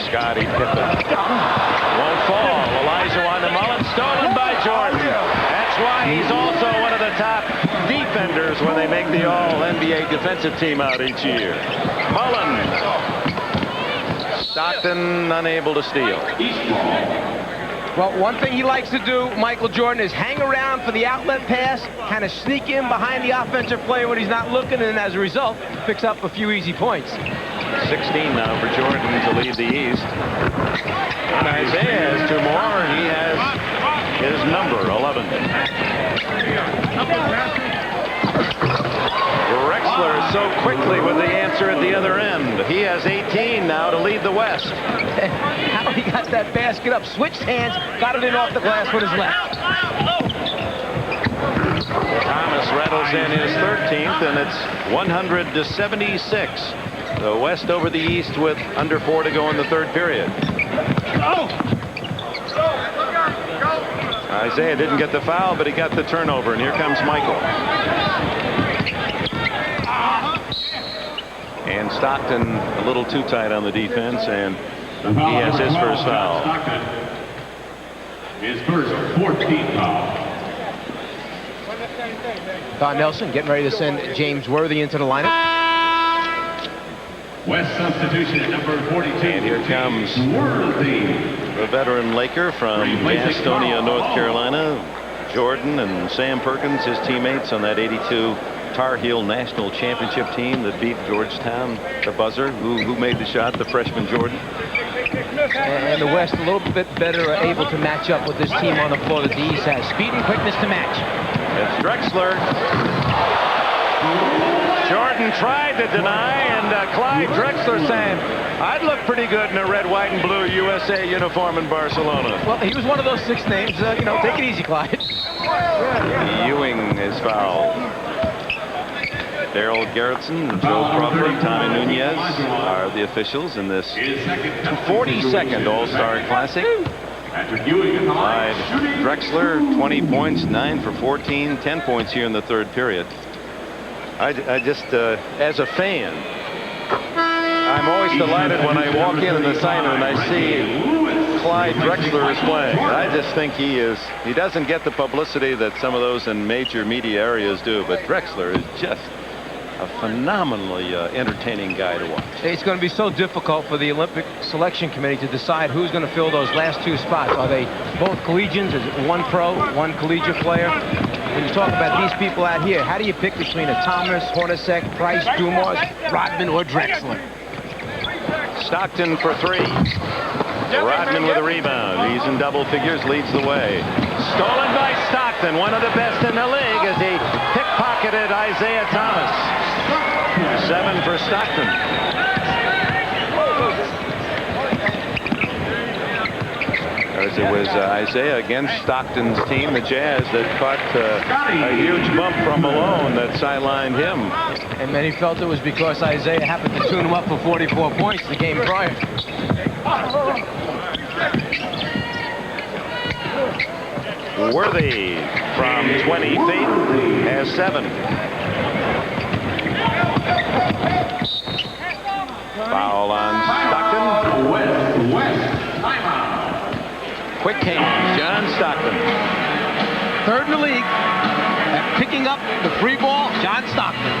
Scottie Pippen. Won't fall. Olajuwon to Mullen. Stolen by Jordan. That's why he's also one of the top defenders when they make the All-NBA defensive team out each year. Mullen. Stockton unable to steal. Well, one thing he likes to do, Michael Jordan, is hang around for the outlet pass, kind of sneak in behind the offensive player when he's not looking, and as a result, picks up a few easy points. 16 now for Jordan to lead the East. And Isaiah has 2 more, and he has his number, 11. Drexler so quickly with the answer at the other end. He has 18 now to lead the West. How he got that basket up, switched hands, got it in off the glass with his left. Thomas rattles in his 13th, and it's 100-76. The West over the East with under 4 to go in the third period. Isaiah didn't get the foul, but he got the turnover, and here comes Michael. And Stockton a little too tight on the defense, and he has his first foul. His first 14th foul. Don Nelson getting ready to send James Worthy into the lineup. West substitution at number 42. And here comes the veteran Laker from Gastonia, North Carolina. Jordan and Sam Perkins, his teammates on that 82 Tar Heel National Championship team that beat Georgetown, the buzzer. Who made the shot? The freshman Jordan. And the West a little bit better able to match up with this team on the floor. The D's has speed and quickness to match. It's Drexler. Jordan tried to deny, and Clyde Drexler saying, I'd look pretty good in a red, white, and blue USA uniform in Barcelona. Well, he was one of those 6 names. You know, take it easy, Clyde. Ewing is fouled. Daryl Garrettson, Joe Crawford, Tommy Nunez are the officials in this 42nd All-Star Classic. Clyde Drexler, 20 points, 9 for 14, 10 points here in the third period. I just, as a fan, I'm always delighted when I walk in the sign and I see Clyde Drexler is playing. I just think he doesn't get the publicity that some of those in major media areas do, but Drexler is just a phenomenally entertaining guy to watch. It's going to be so difficult for the Olympic Selection Committee to decide who's going to fill those last 2 spots. Are they both collegians? Is it one pro, one collegiate player? When you talk about these people out here, how do you pick between a Thomas, Hornacek, Price, Dumas, Rodman, or Drexler? Stockton for 3. Rodman with a rebound. He's in double figures, leads the way. Stolen by Stockton, one of the best in the league, as he pickpocketed Isaiah Thomas. 7 for Stockton. As it was Isaiah against Stockton's team, the Jazz, that caught a huge bump from Malone that sidelined him. And many felt it was because Isaiah happened to tune him up for 44 points the game prior. Worthy from 20 feet has 7. Foul on Stockton. Quick hands, John Stockton. 3rd in the league at picking up the free ball, John Stockton.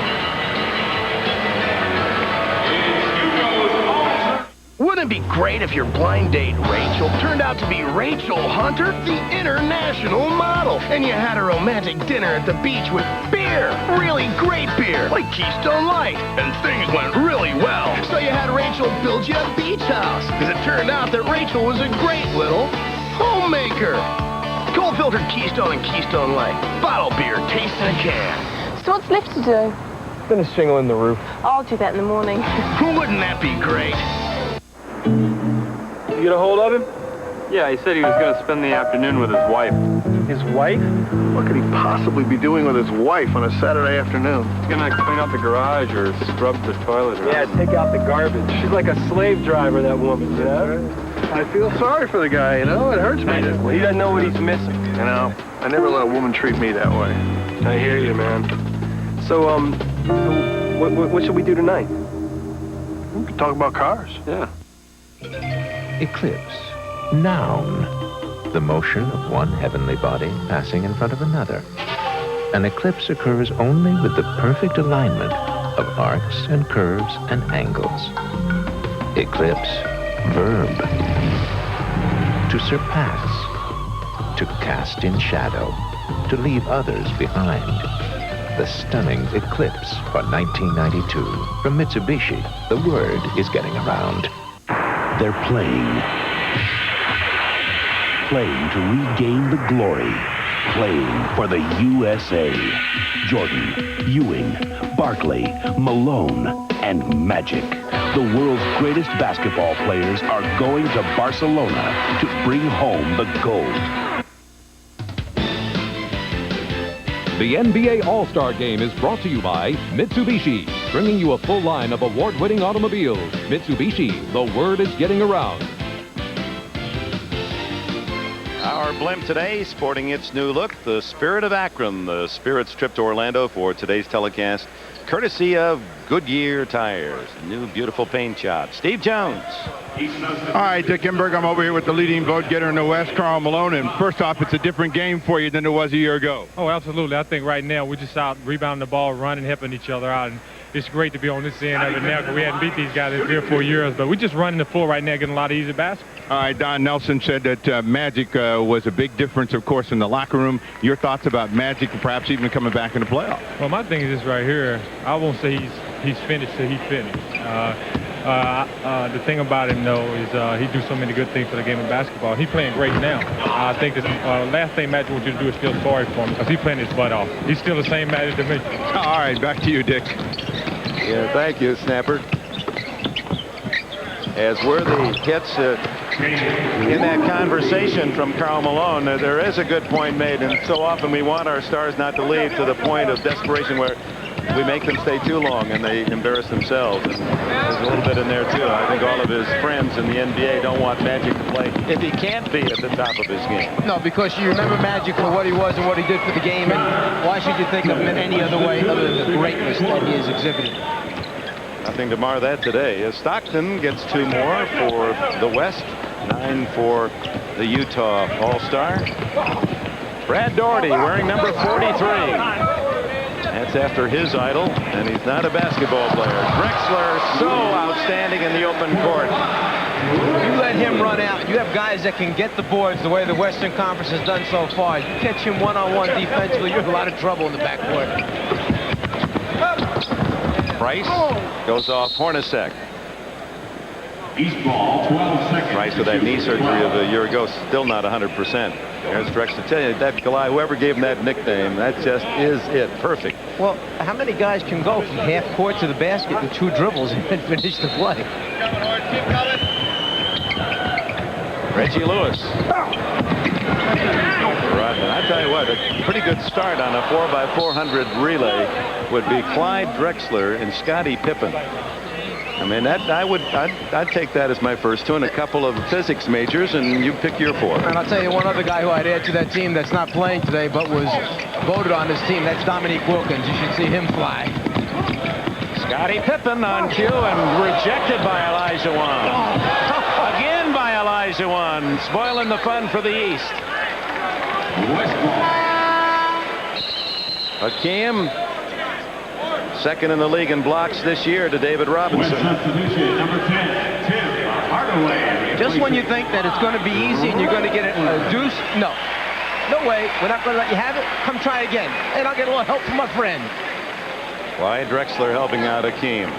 Wouldn't it be great if your blind date Rachel turned out to be Rachel Hunter, the international model, and you had a romantic dinner at the beach with beer, really great beer, like Keystone Light, and things went really well. So you had Rachel build you a beach house, because it turned out that Rachel was a great little homemaker. Cold filtered Keystone and Keystone Light, bottle beer, taste in a can. So what's left to do? Finish shingling the roof. I'll do that in the morning. Wouldn't that be great? You get a hold of him? Yeah, he said he was going to spend the afternoon with his wife. His wife? What could he possibly be doing with his wife on a Saturday afternoon? He's going to clean out the garage or scrub the toilet. Yeah, take out the garbage. She's like a slave driver, that woman, you know? I feel sorry for the guy, you know? It hurts me. Well, he doesn't know what he's missing. You know, I never let a woman treat me that way. I hear you, man. So, what should we do tonight? We could talk about cars. Yeah. Eclipse. Noun. The motion of one heavenly body passing in front of another. An eclipse occurs only with the perfect alignment of arcs and curves and angles. Eclipse. Verb. To surpass. To cast in shadow. To leave others behind. The stunning Eclipse for 1992. From Mitsubishi, the word is getting around. They're playing. Playing to regain the glory. Playing for the USA. Jordan, Ewing, Barkley, Malone, and Magic. The world's greatest basketball players are going to Barcelona to bring home the gold. The NBA All-Star Game is brought to you by Mitsubishi, bringing you a full line of award-winning automobiles. Mitsubishi, the word is getting around. Our our blimp today, sporting its new look, the Spirit of Akron, the Spirit's trip to Orlando for today's telecast, courtesy of Goodyear tires. New beautiful paint job. Steve Jones. All right, Dick Enberg, I'm over here with the leading vote getter in the West, Karl Malone. And first off, it's a different game for you than it was a year ago. Oh, absolutely. I think right now we're just out rebounding the ball, running, helping each other out. And it's great to be on this end of it now because we hadn't beat these guys in 3 or 4 years. But we're just running the floor right now, getting a lot of easy baskets. All right, Don Nelson said that Magic was a big difference, of course, in the locker room. Your thoughts about Magic and perhaps even coming back in the playoffs? Well, my thing is this right here. I won't say he's finished till he's finished. The thing about him, though, is he do so many good things for the game of basketball. He's playing great now. I think the last thing Magic wants you to do is feel sorry for him because he's playing his butt off. He's still the same Magic to me. All right, back to you, Dick. Yeah, thank you, Snapper. As were the hits in that conversation from Karl Malone, there is a good point made, and so often we want our stars not to leave to the point of desperation where we make them stay too long and they embarrass themselves. And there's a little bit in there, too. I think all of his friends in the NBA don't want Magic to play if he can't be at the top of his game. No, because you remember Magic for what he was and what he did for the game, and why should you think of him in any other way other than the greatness that he has exhibited? Nothing to mar that today. As Stockton gets 2 more for the West, 9 for the Utah All-Star. Brad Daugherty wearing number 43. That's after his idol, and he's not a basketball player. Drexler, so outstanding in the open court. You let him run out. You have guys that can get the boards the way the Western Conference has done so far. You catch him one-on-one defensively, you're in a lot of trouble in the backcourt. Price goes off Hornacek. East ball, 12 seconds. Price with that knee surgery of a year ago, still not 100%. There's Drexler. Tell you, that guy, whoever gave him that nickname, that just is it. Perfect. Well, how many guys can go from half court to the basket with 2 dribbles and then finish the play? Reggie Lewis. Rodman. I tell you what, a pretty good start on a 4x400 relay would be Clyde Drexler and Scottie Pippen. I mean, I'd take that as my first 2 and a couple of physics majors, and you pick your 4. And I'll tell you one other guy who I'd add to that team that's not playing today but was voted on this team. That's Dominique Wilkins. You should see him fly. Scottie Pippen on cue and rejected by Elijah Wan. Again by Elijah Wan, spoiling the fun for the East. Hakeem, second in the league in blocks this year to David Robinson. Number 10, Tim Hardaway. Just when you think that it's going to be easy and you're going to get a deuce, no. No way. We're not going to let you have it. Come try again. And I'll get a little help from my friend. Clyde Drexler helping out Hakeem.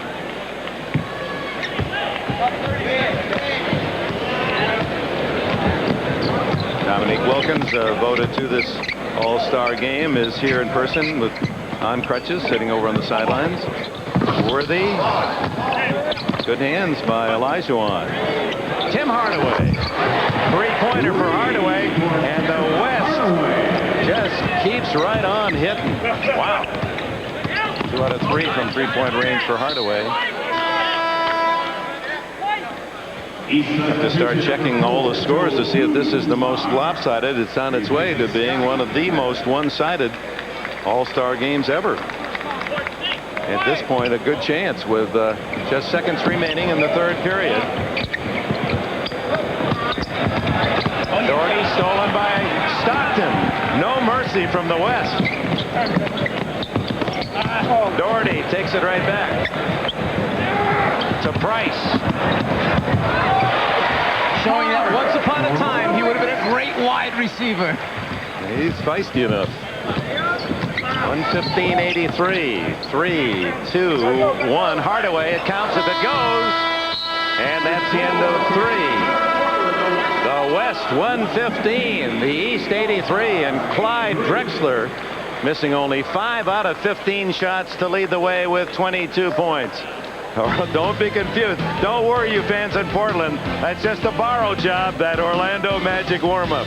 Dominique Wilkins, voted to this All-Star game, is here in person on crutches, sitting over on the sidelines. Worthy. Good hands by Olajuwon. Tim Hardaway. 3-pointer for Hardaway. And the West just keeps right on hitting. Wow. 2 out of 3 from 3-point range for Hardaway. Have to start checking all the scores to see if this is the most lopsided. It's on its way to being one of the most one-sided All-Star games ever. At this point, a good chance with just seconds remaining in the 3rd period. Daugherty stolen by Stockton. No mercy from the West. Daugherty takes it right back to Price. Showing that once upon a time he would have been a great wide receiver. He's feisty enough. 115.83. 3, 2, 1. Hardaway. It counts if it goes. And that's the end of 3. The West 115. The East 83. And Clyde Drexler missing only 5 out of 15 shots to lead the way with 22 points. Don't be confused. Don't worry, you fans in Portland. That's just a borrow job, that Orlando Magic warm-up.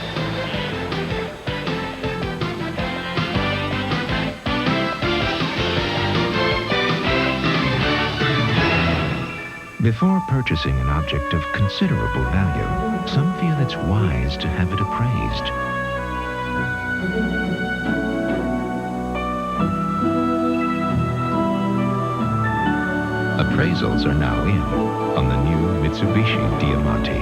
Before purchasing an object of considerable value, some feel it's wise to have it appraised. Appraisals are now in on the new Mitsubishi Diamante.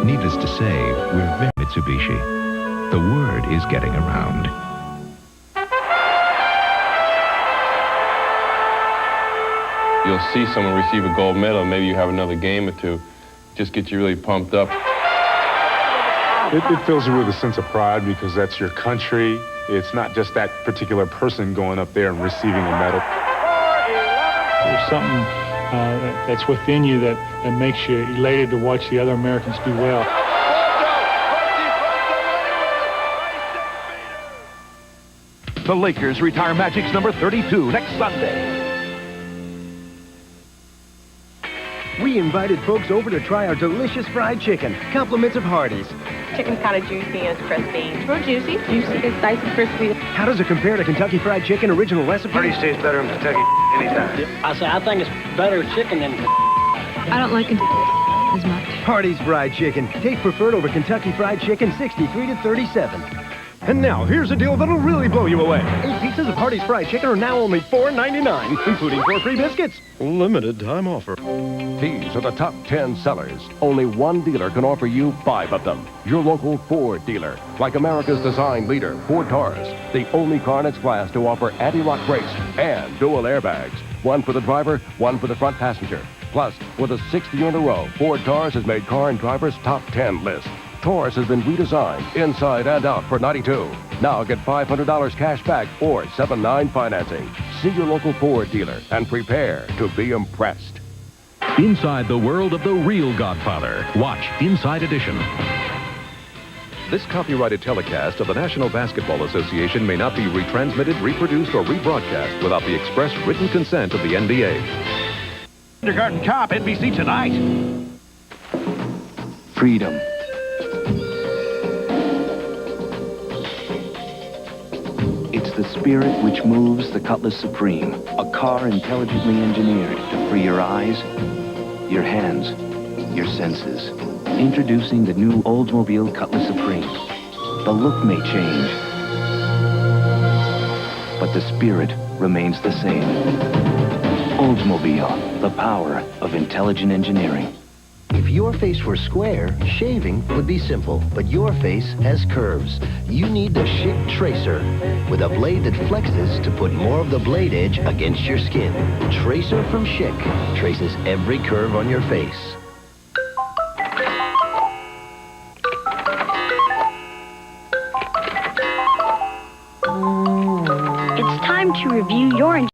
Needless to say, we're very Mitsubishi. The word is getting around. You'll see someone receive a gold medal, maybe you have another game or two, just get you really pumped up. It fills you with a sense of pride because that's your country. It's not just that particular person going up there and receiving a medal. There's something that's within you that makes you elated to watch the other Americans do well. The Lakers retire Magic's number 32 next Sunday. We invited folks over to try our delicious fried chicken, compliments of Hardee's. Chicken's kind of juicy and it's crispy. Real juicy. Juicy. It's nice and crispy. How does it compare to Kentucky Fried Chicken original recipe? Hardee's tastes better than Kentucky anytime. I think it's better chicken than I don't like Kentucky as much. Hardee's Fried Chicken. Taste preferred over Kentucky Fried Chicken, 63 to 37. And now, here's a deal that'll really blow you away. 8 pizzas of Hardee's Fried Chicken are now only $4.99, including 4 free biscuits. Limited time offer. These are the top 10 sellers. Only one dealer can offer you 5 of them. Your local Ford dealer. Like America's design leader, Ford Taurus. The only car in its class to offer anti-lock brakes and dual airbags. One for the driver, one for the front passenger. Plus, for the 6th year in a row, Ford Taurus has made Car and Driver's top 10 list. Taurus has been redesigned inside and out for '92. Now get $500 cash back or 7-9 financing. See your local Ford dealer and prepare to be impressed. Inside the world of the real Godfather. Watch Inside Edition. This copyrighted telecast of the National Basketball Association may not be retransmitted, reproduced, or rebroadcast without the express written consent of the NBA. Kindergarten Cop, NBC tonight. Freedom. It's the spirit which moves the Cutlass Supreme, a car intelligently engineered to free your eyes, your hands, your senses. Introducing the new Oldsmobile Cutlass Supreme. The look may change, but the spirit remains the same. Oldsmobile, the power of intelligent engineering. If your face were square, shaving would be simple, but your face has curves. You need the Schick Tracer, with a blade that flexes to put more of the blade edge against your skin. Tracer from Schick traces every curve on your face. It's time to review your